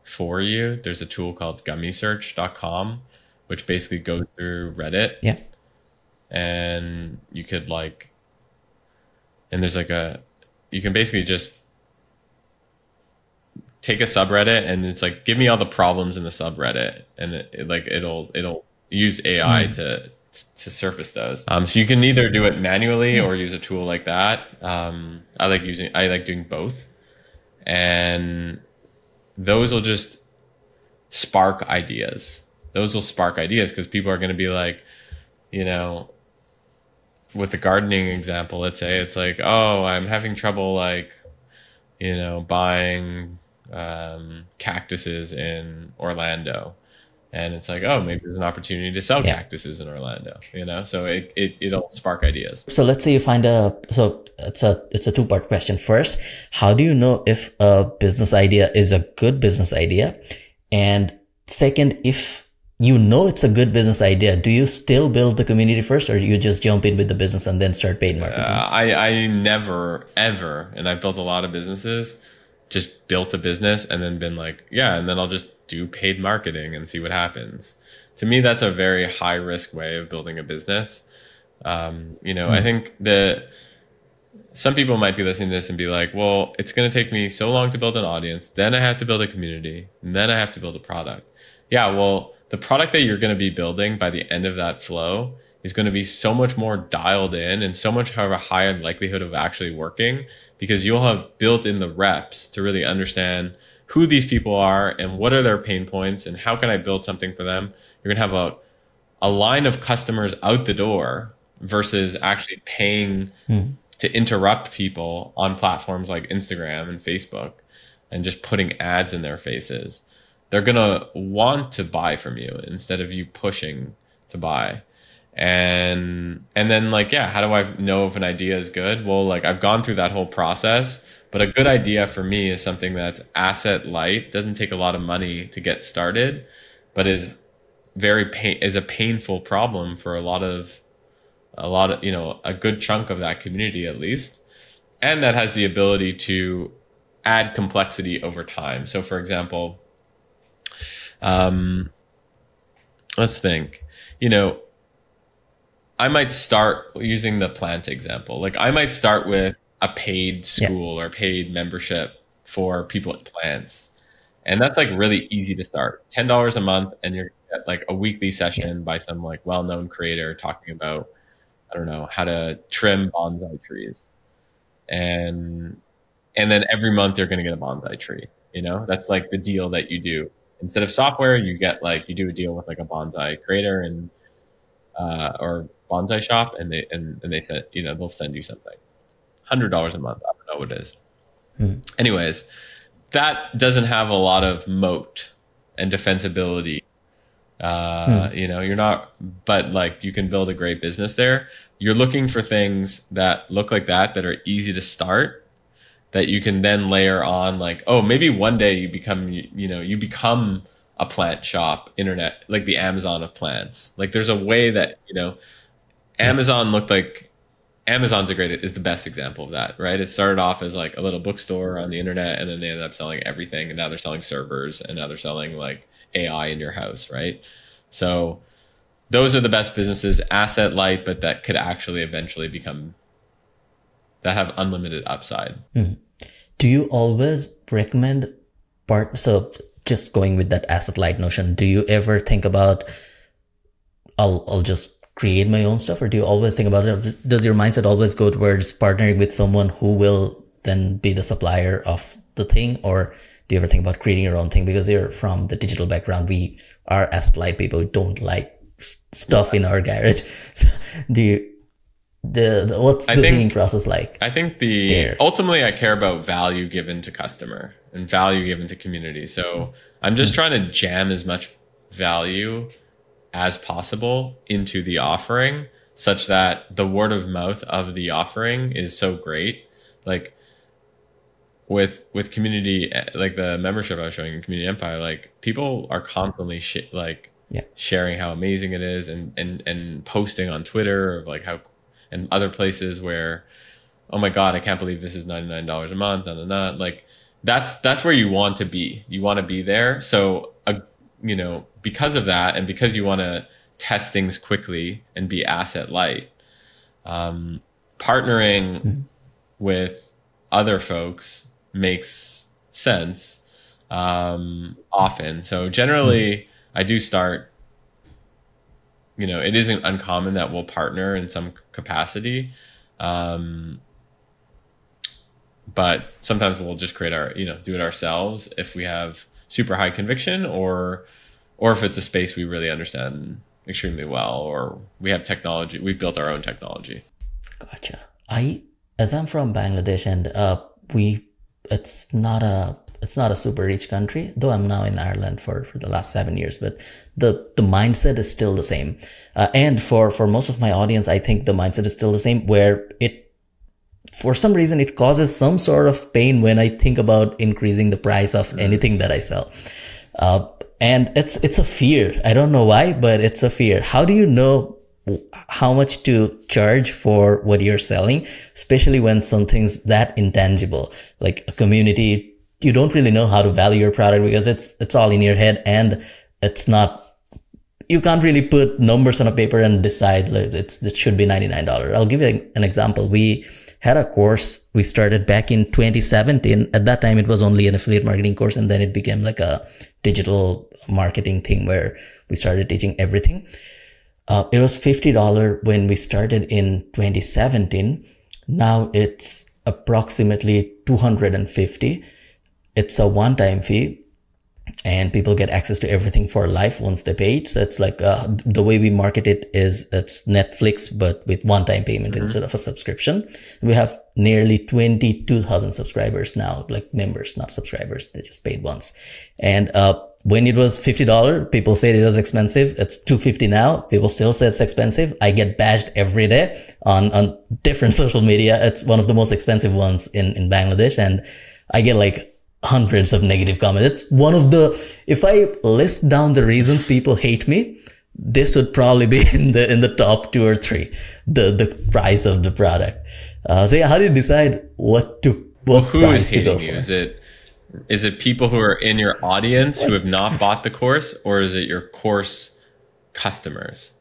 for you. There's a tool called gummysearch.com, which basically goes through Reddit. Yeah. And you could like, and there's like you can basically just take a subreddit and it's like, give me all the problems in the subreddit, and it'll use AI to surface those. So you can either do it manually or use a tool like that. I like doing both, and those will just spark ideas. Those will spark ideas because people are going to be like, you know, with the gardening example, let's say it's like, oh, I'm having trouble, like, you know, buying cactuses in Orlando. And it's like, oh, maybe there's an opportunity to sell cactuses in Orlando, you know? So it'll spark ideas. So let's say you find so it's a two-part question. First, how do you know if a business idea is a good business idea? And second, if you know it's a good business idea, do you still build the community first, or do you just jump in with the business and then start paid marketing? I never, ever, and I've built a lot of businesses, just built a business and then been like, yeah, and then I'll just do paid marketing and see what happens. To me, that's a very high risk way of building a business. You know, I think that some people might be listening to this and be like, well, it's going to take me so long to build an audience. Then I have to build a community, and then I have to build a product. Yeah, well, the product that you're going to be building by the end of that flow is going to be so much more dialed in and so much have a higher likelihood of actually working, because you'll have built in the reps to really understand who these people are and what are their pain points and how can I build something for them. You're going to have a line of customers out the door versus actually paying to interrupt people on platforms like Instagram and Facebook and just putting ads in their faces. They're going to want to buy from you instead of you pushing to buy. And then, like, yeah, how do I know if an idea is good? Well, like, I've gone through that whole process, but a good idea for me is something that's asset light, doesn't take a lot of money to get started, but is a painful problem for a lot of, you know, a good chunk of that community at least. And that has the ability to add complexity over time. So for example, let's think, you know, I might start using the plant example. Like, I might start with a paid school or paid membership for people at plants. And that's like really easy to start. $10 a month, and you're at like a weekly session by some like well-known creator talking about, I don't know, how to trim bonsai trees. And then every month you're going to get a bonsai tree. You know, that's like the deal that you do. Instead of software, you get like, you do a deal with like a bonsai creator and or bonsai shop, and they send, you know, they'll send you something. $100 a month. I don't know what it is. Anyways, that doesn't have a lot of moat and defensibility. You know, you're not, but like, you can build a great business there. You're looking for things that look like that are easy to start, that you can then layer on, like, oh, maybe one day you become a plant shop, internet, like the Amazon of plants. Like, there's a way that, you know, Amazon's is the best example of that, right? It started off as like a little bookstore on the internet, and then they ended up selling everything, and now they're selling servers, and now they're selling like AI in your house, right? So those are the best businesses, asset light, but that could actually eventually that have unlimited upside. Do you always recommend so just going with that asset light notion, do you ever think about, I'll just create my own stuff, or do you always think about it? Does your mindset always go towards partnering with someone who will then be the supplier of the thing? Or do you ever think about creating your own thing? Because you're from the digital background, we are asset light people, we don't like stuff in our garage. So what's the thinking process like? I think ultimately I care about value given to customer and value given to community. So I'm just trying to jam as much value as possible into the offering, such that the word of mouth of the offering is so great. Like with community, like the membership I was showing in Community Empire, like people are constantly sharing how amazing it is, and posting on Twitter of like how, and other places where, oh my God, I can't believe this is $99 a month. Like that's where you want to be. You want to be there. So, you know, because of that, and because you want to test things quickly and be asset light, partnering with other folks makes sense. often. So generally I do start, it isn't uncommon that we'll partner in some capacity. But sometimes we'll just create our, do it ourselves if we have super high conviction, or if it's a space we really understand extremely well, or we have technology, we've built our own technology. Gotcha. As I'm from Bangladesh, and it's not a super rich country, though I'm now in Ireland for the last 7 years, but the mindset is still the same. And for most of my audience, I think the mindset is still the same, where for some reason, it causes some sort of pain when I think about increasing the price of anything that I sell. And it's a fear. I don't know why, but it's a fear. How do you know how much to charge for what you're selling, especially when something's that intangible, like a community? You don't really know how to value your product because it's all in your head, and you can't really put numbers on a paper and decide like it should be $99. I'll give you an example. We had a course we started back in 2017. At that time, it was only an affiliate marketing course, and then it became like a digital marketing thing where we started teaching everything. It was $50 when we started in 2017. Now it's approximately $250. It's a one-time fee, and people get access to everything for life once they pay it. So it's like the way we market it is it's Netflix, but with one-time payment instead of a subscription. We have nearly 22,000 subscribers now, like members, not subscribers. They just paid once. And when it was $50, people said it was expensive. It's $250 now. People still say it's expensive. I get bashed every day on different social media. It's one of the most expensive ones in Bangladesh, and I get like hundreds of negative comments. It's one of if I list down the reasons people hate me, this would probably be in the top 2 or 3, the price of the product. So yeah, how do you decide what price to go for? Is it people who are in your audience who have not bought the course, or is it your course customers?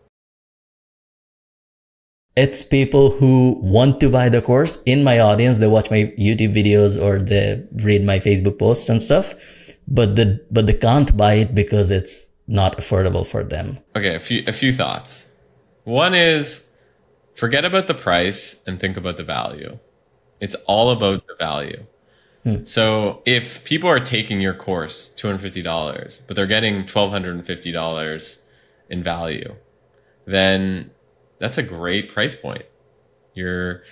It's people who want to buy the course in my audience. They watch my YouTube videos or they read my Facebook posts and stuff, but they can't buy it because it's not affordable for them. Okay, a few thoughts. One is, forget about the price and think about the value. It's all about the value. So if people are taking your course, $250, but they're getting $1,250 in value, then that's a great price point. You're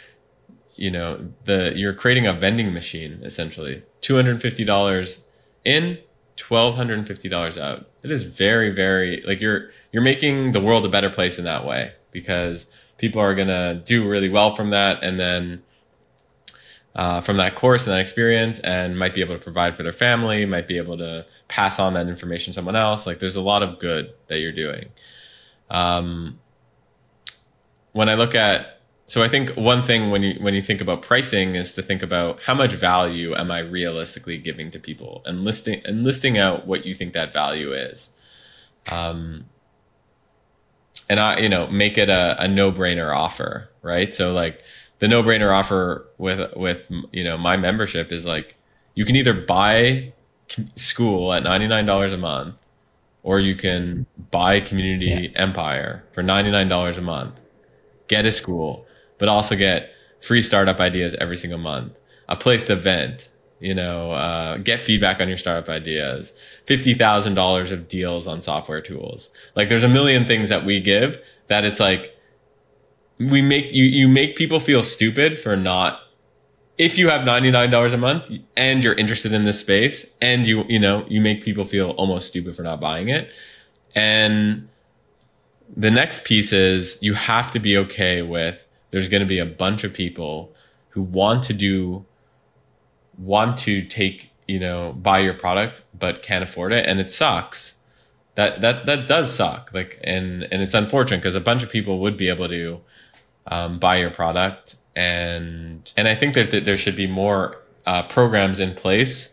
creating a vending machine, essentially. $250 in, $1,250 out. It is very, very, like you're making the world a better place in that way, because people are going to do really well from that, and then from that course and that experience, and might be able to provide for their family, might be able to pass on that information to someone else. Like there's a lot of good that you're doing. When I look at, so I think one thing when you think about pricing is to think about how much value am I realistically giving to people, and listing out what you think that value is. And make it a no-brainer offer, right? So like the no-brainer offer with my membership is like, you can either buy school at $99 a month, or you can buy Community Empire for $99 a month, get a school, but also get free startup ideas every single month, a place to vent, get feedback on your startup ideas, $50,000 of deals on software tools. Like there's a million things that we give that it's like, you make people feel stupid for not, if you have $99 a month and you're interested in this space, and you make people feel almost stupid for not buying it. And the next piece is, you have to be okay with, there's going to be a bunch of people who want to take, buy your product, but can't afford it. And it sucks. That does suck. Like, and it's unfortunate, because a bunch of people would be able to buy your product. And I think that there should be more programs in place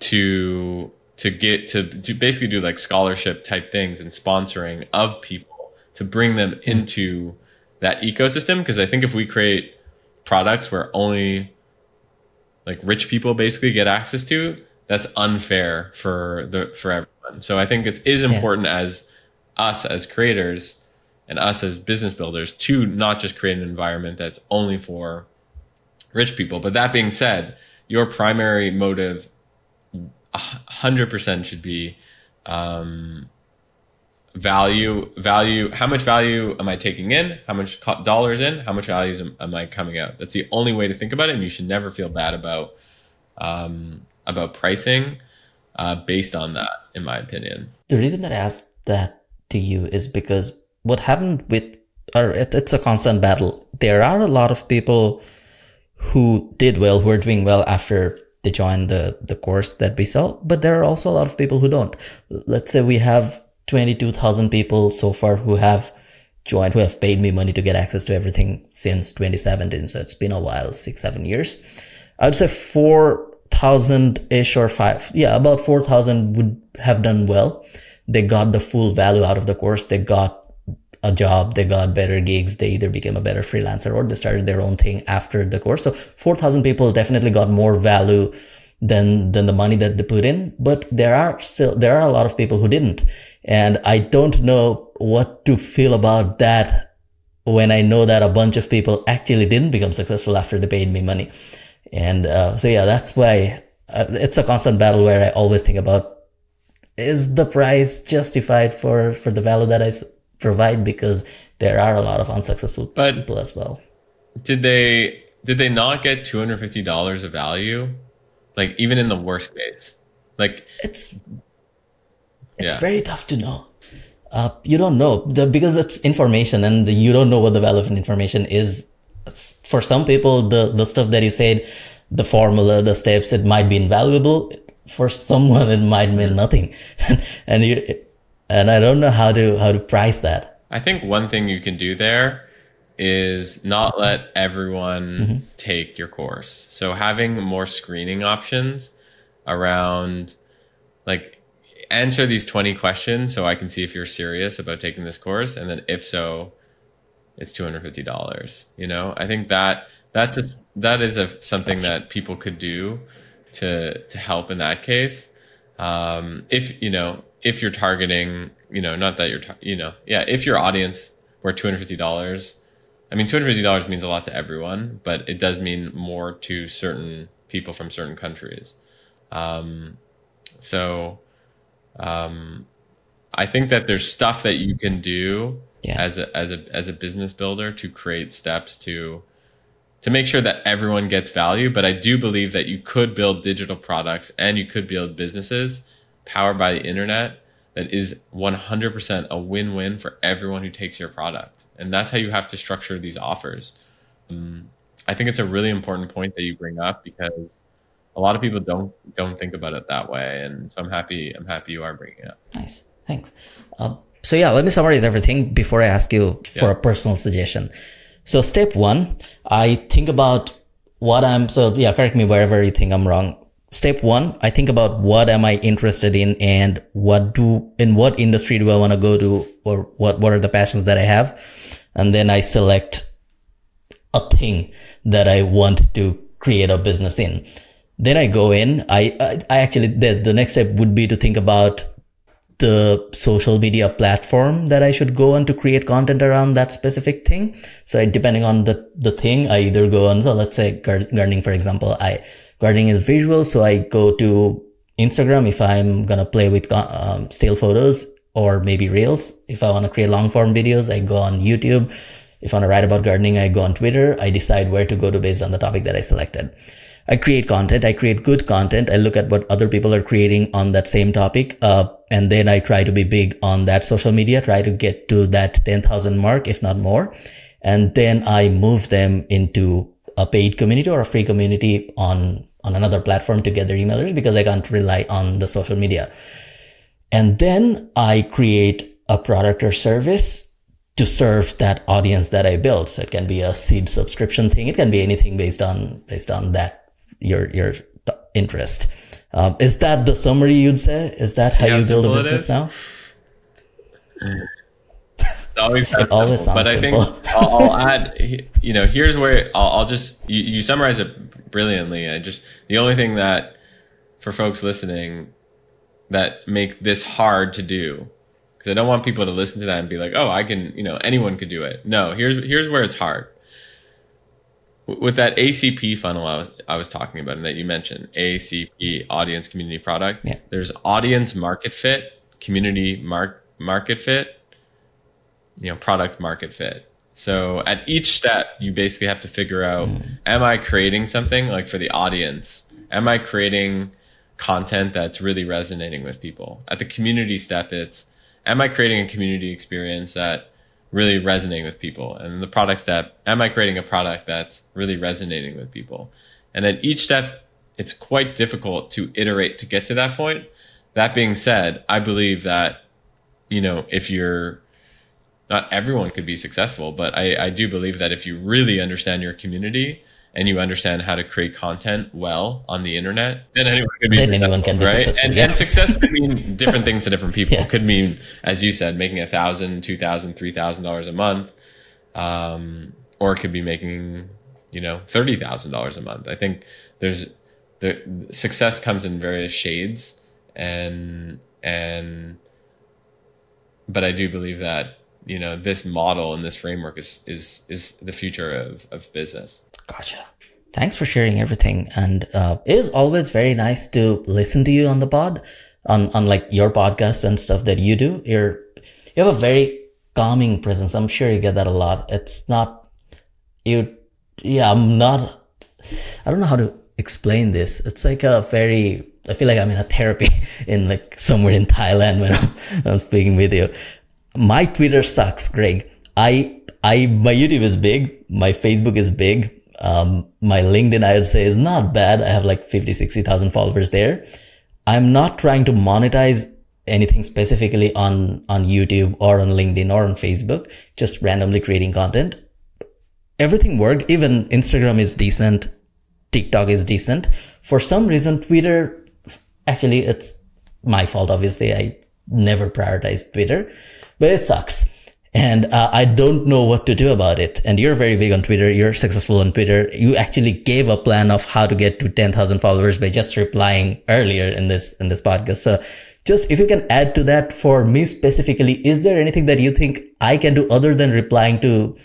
to basically do like scholarship type things and sponsoring of people to bring them into that ecosystem. Because I think if we create products where only like rich people basically get access to, that's unfair for everyone. So I think it is important as us as creators and us as business builders to not just create an environment that's only for rich people. But that being said, your primary motive 100% should be value. How much value am I taking in? How much dollars in? How much value am I coming out? That's the only way to think about it. And you should never feel bad about pricing based on that, in my opinion. The reason that I asked that to you is because what happened with, or it's a constant battle. There are a lot of people who did well, who are doing well after they join the course that we sell, but there are also a lot of people who don't. Let's say we have 22,000 people so far who have joined, who have paid me money to get access to everything since 2017. So it's been a while, 6-7 years. I would say 4,000-ish or about 4,000 would have done well. They got the full value out of the course. They got a job, they got better gigs, they either became a better freelancer or they started their own thing after the course. So 4,000 people definitely got more value than the money that they put in. But there are a lot of people who didn't. And I don't know what to feel about that when I know that a bunch of people actually didn't become successful after they paid me money. And so yeah, that's why it's a constant battle where I always think about, is the price justified for the value that I provide? Because there are a lot of unsuccessful people as well. Did they not get $250 of value? Like, even in the worst case? Like, it's very tough to know. You don't know because it's information and you don't know what the value of information is. For some people, the stuff that you said, the formula, the steps, it might be invaluable. For someone, it might mean nothing. and I don't know how to price that. I think one thing you can do there is not let everyone take your course. So having more screening options around, like, answer these 20 questions so I can see if you're serious about taking this course. And then if so, it's $250. You know, I think that is something that people could do to help in that case. If you're targeting, not that if your audience were $250, I mean, $250 means a lot to everyone, but it does mean more to certain people from certain countries. I think that there's stuff that you can do as a business builder to create steps to make sure that everyone gets value. But I do believe that you could build digital products and you could build businesses powered by the internet that is 100% a win-win for everyone who takes your product. And that's how you have to structure these offers. I think it's a really important point that you bring up because a lot of people don't think about it that way. And so I'm happy you are bringing it up. Nice. Thanks. So yeah, let me summarize everything before I ask you for a personal suggestion. So step 1, I think about correct me wherever you think I'm wrong. Step 1, I think about what am I interested in and in what industry do I want to go to, or what are the passions that I have. And then I select a thing that I want to create a business in. Then I go in, I actually, the next step would be to think about the social media platform that I should go on to create content around that specific thing. So depending on the thing, I either go on, so let's say gardening, for example, gardening is visual. So I go to Instagram if I'm going to play with still photos or maybe reels. If I want to create long form videos, I go on YouTube. If I want to write about gardening, I go on Twitter. I decide where to go to based on the topic that I selected. I create content. I create good content. I look at what other people are creating on that same topic. And then I try to be big on that social media, try to get to that 10,000 mark, if not more. And then I move them into a paid community or a free community on another platform to get their emailers because I can't rely on the social media. And then I create a product or service to serve that audience that I built. So it can be a seed subscription thing. It can be anything based on that, your interest. Is that the summary you'd say? Is that how you build a business now? It's always it always sounds but simple. I think I'll add, here's where I'll just, you summarize it brilliantly. The only thing that for folks listening that make this hard to do? Because I don't want people to listen to that and be like, oh, I can, anyone could do it. No, here's where it's hard. With that ACP funnel I was talking about and that you mentioned, ACP, audience, community, product. Yeah. There's audience market fit, community market fit, product market fit. So at each step, you basically have to figure out, am I creating something like for the audience? Am I creating content that's really resonating with people? At the community step, it's, am I creating a community experience that really resonating with people? And the product step, am I creating a product that's really resonating with people? And at each step, it's quite difficult to iterate to get to that point. That being said, I believe that, if you're, not everyone could be successful, but I do believe that if you really understand your community and you understand how to create content well on the internet, then anyone could be successful, right? And success could mean different things to different people. It could mean, as you said, making $1,000, $2,000, $3,000 a month, or it could be making, $30,000 a month. I think the success comes in various shades, but I do believe that this model and this framework is the future of business. Gotcha. Thanks for sharing everything. And it is always very nice to listen to you on the pod, on like your podcasts and stuff that you do. You have a very calming presence. I'm sure you get that a lot. It's not I don't know how to explain this. It's like I feel like I'm in a therapy in like somewhere in Thailand when I'm speaking with you. My Twitter sucks, Greg. My YouTube is big. My Facebook is big. My LinkedIn, I would say, is not bad. I have like 50, 60,000 followers there. I'm not trying to monetize anything specifically on YouTube or on LinkedIn or on Facebook, just randomly creating content. Everything worked. Even Instagram is decent. TikTok is decent. For some reason, Twitter, actually, it's my fault, obviously. I never prioritized Twitter, but it sucks. And I don't know what to do about it. And you're very big on Twitter. You're successful on Twitter. You actually gave a plan of how to get to 10,000 followers by just replying earlier in this podcast. So just if you can add to that for me specifically, is there anything that you think I can do other than replying to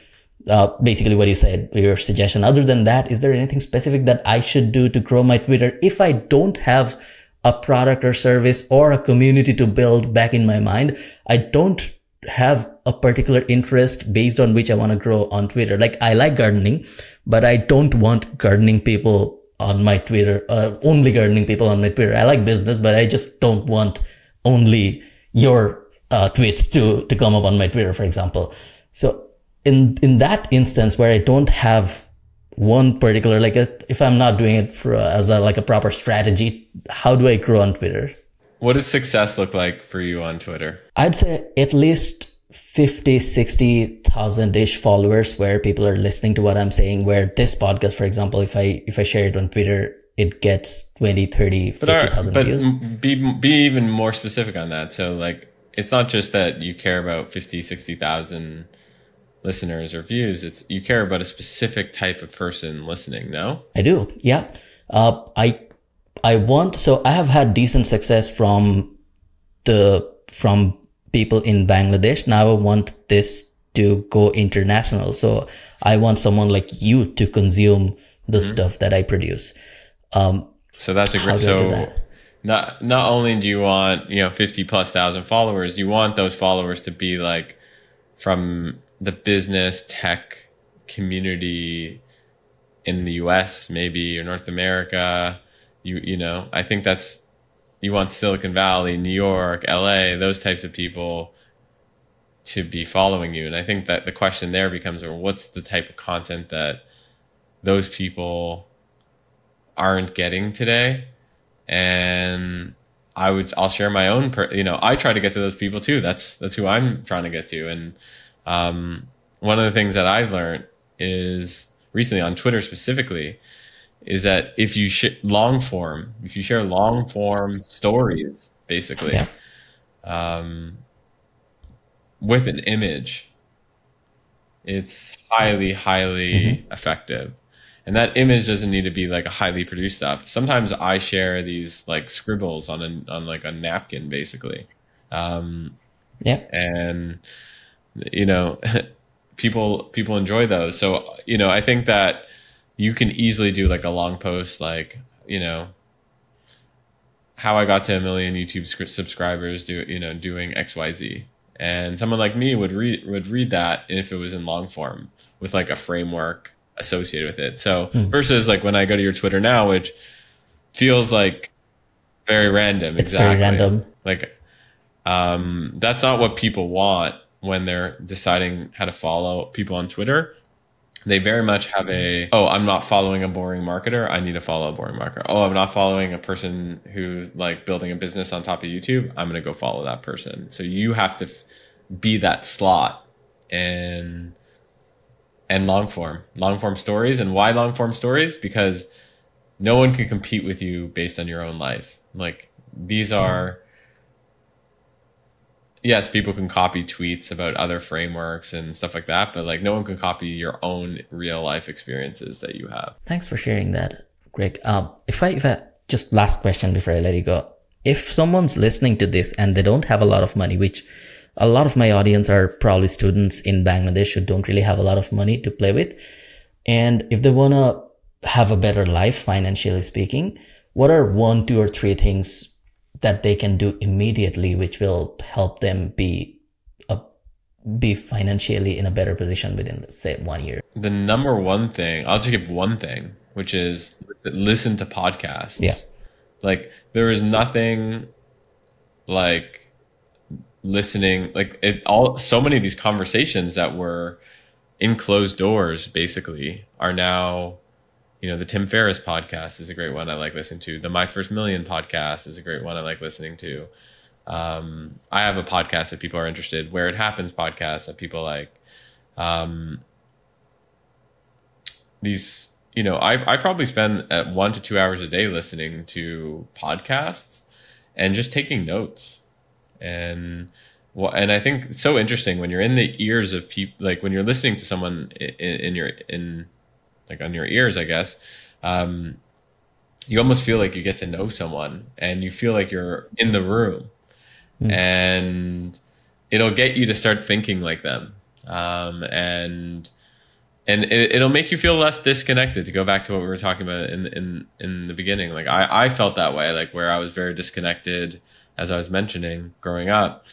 basically what you said, your suggestion? Other than that, is there anything specific that I should do to grow my Twitter if I don't have a product or service or a community to build back in my mind? I don't have a particular interest based on which I want to grow on Twitter. Like, I like gardening, but I don't want gardening people on my Twitter, only gardening people on my Twitter. I like business, but I just don't want only your tweets to come up on my Twitter, for example. So in that instance where I don't have one particular, like if I'm not doing it as a proper strategy, how do I grow on Twitter? What does success look like for you on Twitter? I'd say at least 50, 60,000-ish followers where people are listening to what I'm saying, where this podcast, for example, if I share it on Twitter, it gets 20, 30, 50,000 views. But be even more specific on that. So like, it's not just that you care about 50, 60,000 listeners or views. It's you care about a specific type of person listening, no? I do. Yeah. I have had decent success from people in Bangladesh. Now I want this to go international. So I want someone like you to consume the stuff that I produce. So that's a great, so not only do you want, 50,000+ followers, you want those followers to be like from the business tech community in the US, maybe, or North America. I think you want Silicon Valley, New York, LA, those types of people to be following you. And I think that the question there becomes, well, what's the type of content that those people aren't getting today? And I'll share my own, I try to get to those people too. That's who I'm trying to get to. And one of the things that I've learned is recently on Twitter specifically, is that if you share long form stories, basically, with an image, it's highly, highly effective. And that image doesn't need to be like a highly produced stuff. Sometimes I share these like scribbles on like a napkin, basically. Yeah. And you know, people enjoy those. So, you know, I think that you can easily do like a long post, like, you know, how I got to 1 million YouTube subscribers, doing XYZ. And someone like me would read that if it was in long form with like a framework associated with it. So versus like when I go to your Twitter now, which feels like very random. It's very random. Like, that's not what people want when they're deciding how to follow people on Twitter. They very much have I'm not following a boring marketer, I need to follow a boring marketer. Oh, I'm not following a person who's like building a business on top of YouTube, I'm going to go follow that person. So you have to be that slot. And long form stories. And why long form stories? Because no one can compete with you based on your own life. Like, these are, yes, people can copy tweets about other frameworks and stuff like that, but like no one can copy your own real life experiences that you have. Thanks for sharing that, Greg. If I just last question before I let you go. If someone's listening to this and they don't have a lot of money, which a lot of my audience are probably students in Bangladesh who don't really have a lot of money to play with, and if they want to have a better life, financially speaking, what are 1, 2, or 3 things that they can do immediately which will help them be financially in a better position within, let's say, 1 year? The number one thing, I'll just give one thing, which is listen to podcasts. Yeah. Like, there is nothing like listening, like so many of these conversations that were in closed doors basically are now, the Tim Ferriss podcast is a great one I like listening to. The My First Million podcast is a great one I like listening to. I have a podcast that people are interested, Where It Happens podcast that people like. I probably spend 1 to 2 hours a day listening to podcasts and just taking notes. And I think it's so interesting when you're in the ears of people, like when you're listening to someone on your ears, I guess, you almost feel like you get to know someone and you feel like you're in the room. And it'll get you to start thinking like them. And it'll make you feel less disconnected, to go back to what we were talking about in the beginning. Like I felt that way, like where I was very disconnected, as I was mentioning, growing up.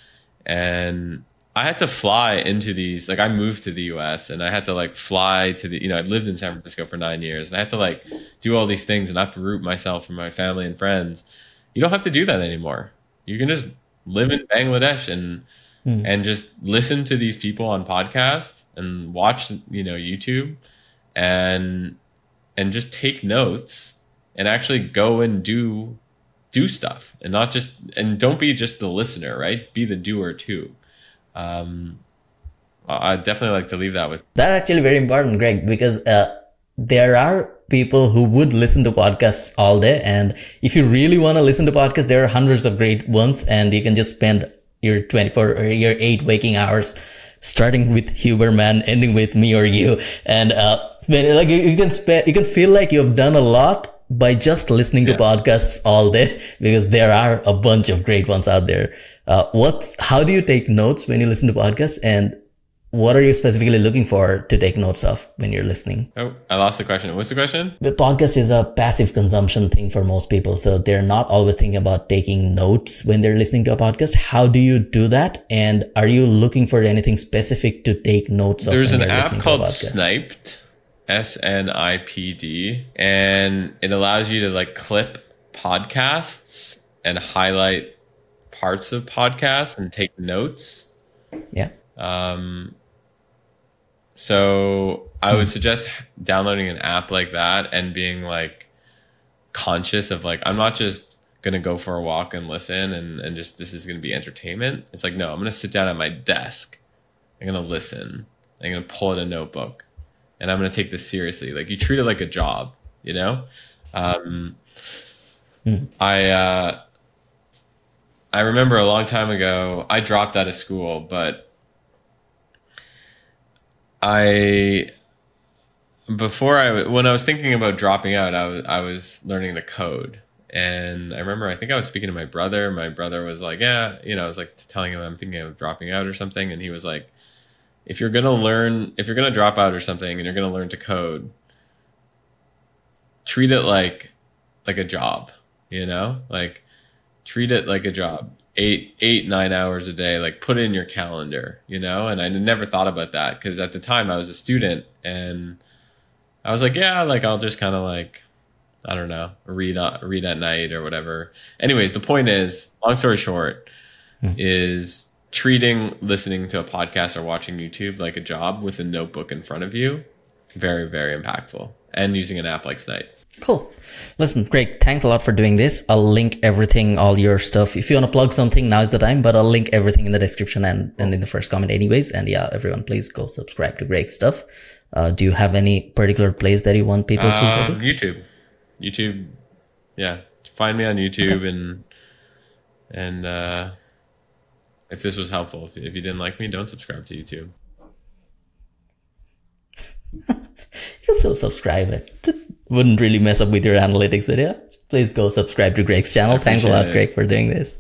And I had to fly into these, like I moved to the US and I had to like fly to I lived in San Francisco for 9 years and I had to like do all these things and uproot myself from my family and friends. You don't have to do that anymore. You can just live in Bangladesh and just listen to these people on podcasts and watch, YouTube and just take notes and actually go and do stuff, and don't be just the listener, right? Be the doer too. I definitely like to leave that with. That's actually very important, Greg, because there are people who would listen to podcasts all day. And if you really want to listen to podcasts, there are hundreds of great ones, and you can just spend your 24 or your 8 waking hours, starting with Huberman, ending with me or you. And like you can feel like you've done a lot by just listening to podcasts all day, because there are a bunch of great ones out there. How do you take notes when you listen to podcasts, and what are you specifically looking for to take notes of when you're listening? Oh, I lost the question. What's the question? The podcast is a passive consumption thing for most people, so they're not always thinking about taking notes when they're listening to a podcast. How do you do that? And are you looking for anything specific to take notes of? There's an app called Sniped. SNIPD, and it allows you to like clip podcasts and highlight parts of podcasts and take notes. Yeah. So I would suggest downloading an app like that and being like conscious of like, I'm not just going to go for a walk and listen and just, this is going to be entertainment. It's like, no, I'm going to sit down at my desk. I'm going to listen. I'm going to pull out a notebook. And I'm going to take this seriously. Like, you treat it like a job, I remember a long time ago, I dropped out of school, but I when I was thinking about dropping out, I was learning to code. And I remember, I think I was speaking to my brother. My brother was like, yeah, you know, I was like telling him I'm thinking of dropping out or something. And he was like, if you're going to drop out or something and you're going to learn to code, treat it like a job, you know, like treat it like a job. 9 hours a day, like put it in your calendar, you know? And I never thought about that because at the time I was a student and I was like, yeah, like I'll just kind of like, I don't know, read at night or whatever. Anyways, the point is, long story short, is treating listening to a podcast or watching YouTube like a job with a notebook in front of you, very, very impactful. And using an app like Snipe. Cool. Listen, great. Thanks a lot for doing this. I'll link everything, all your stuff. If you want to plug something, now's the time, but I'll link everything in the description and in the first comment anyways. And yeah, everyone, please go subscribe to Greg's stuff. Do you have any particular place that you want people to go to? YouTube. Yeah. Find me on YouTube. Okay. And if this was helpful, if you didn't like me, don't subscribe to YouTube. You can still subscribe. It wouldn't really mess up with your analytics video. Please go subscribe to Greg's channel. Thanks a lot, Greg, for doing this.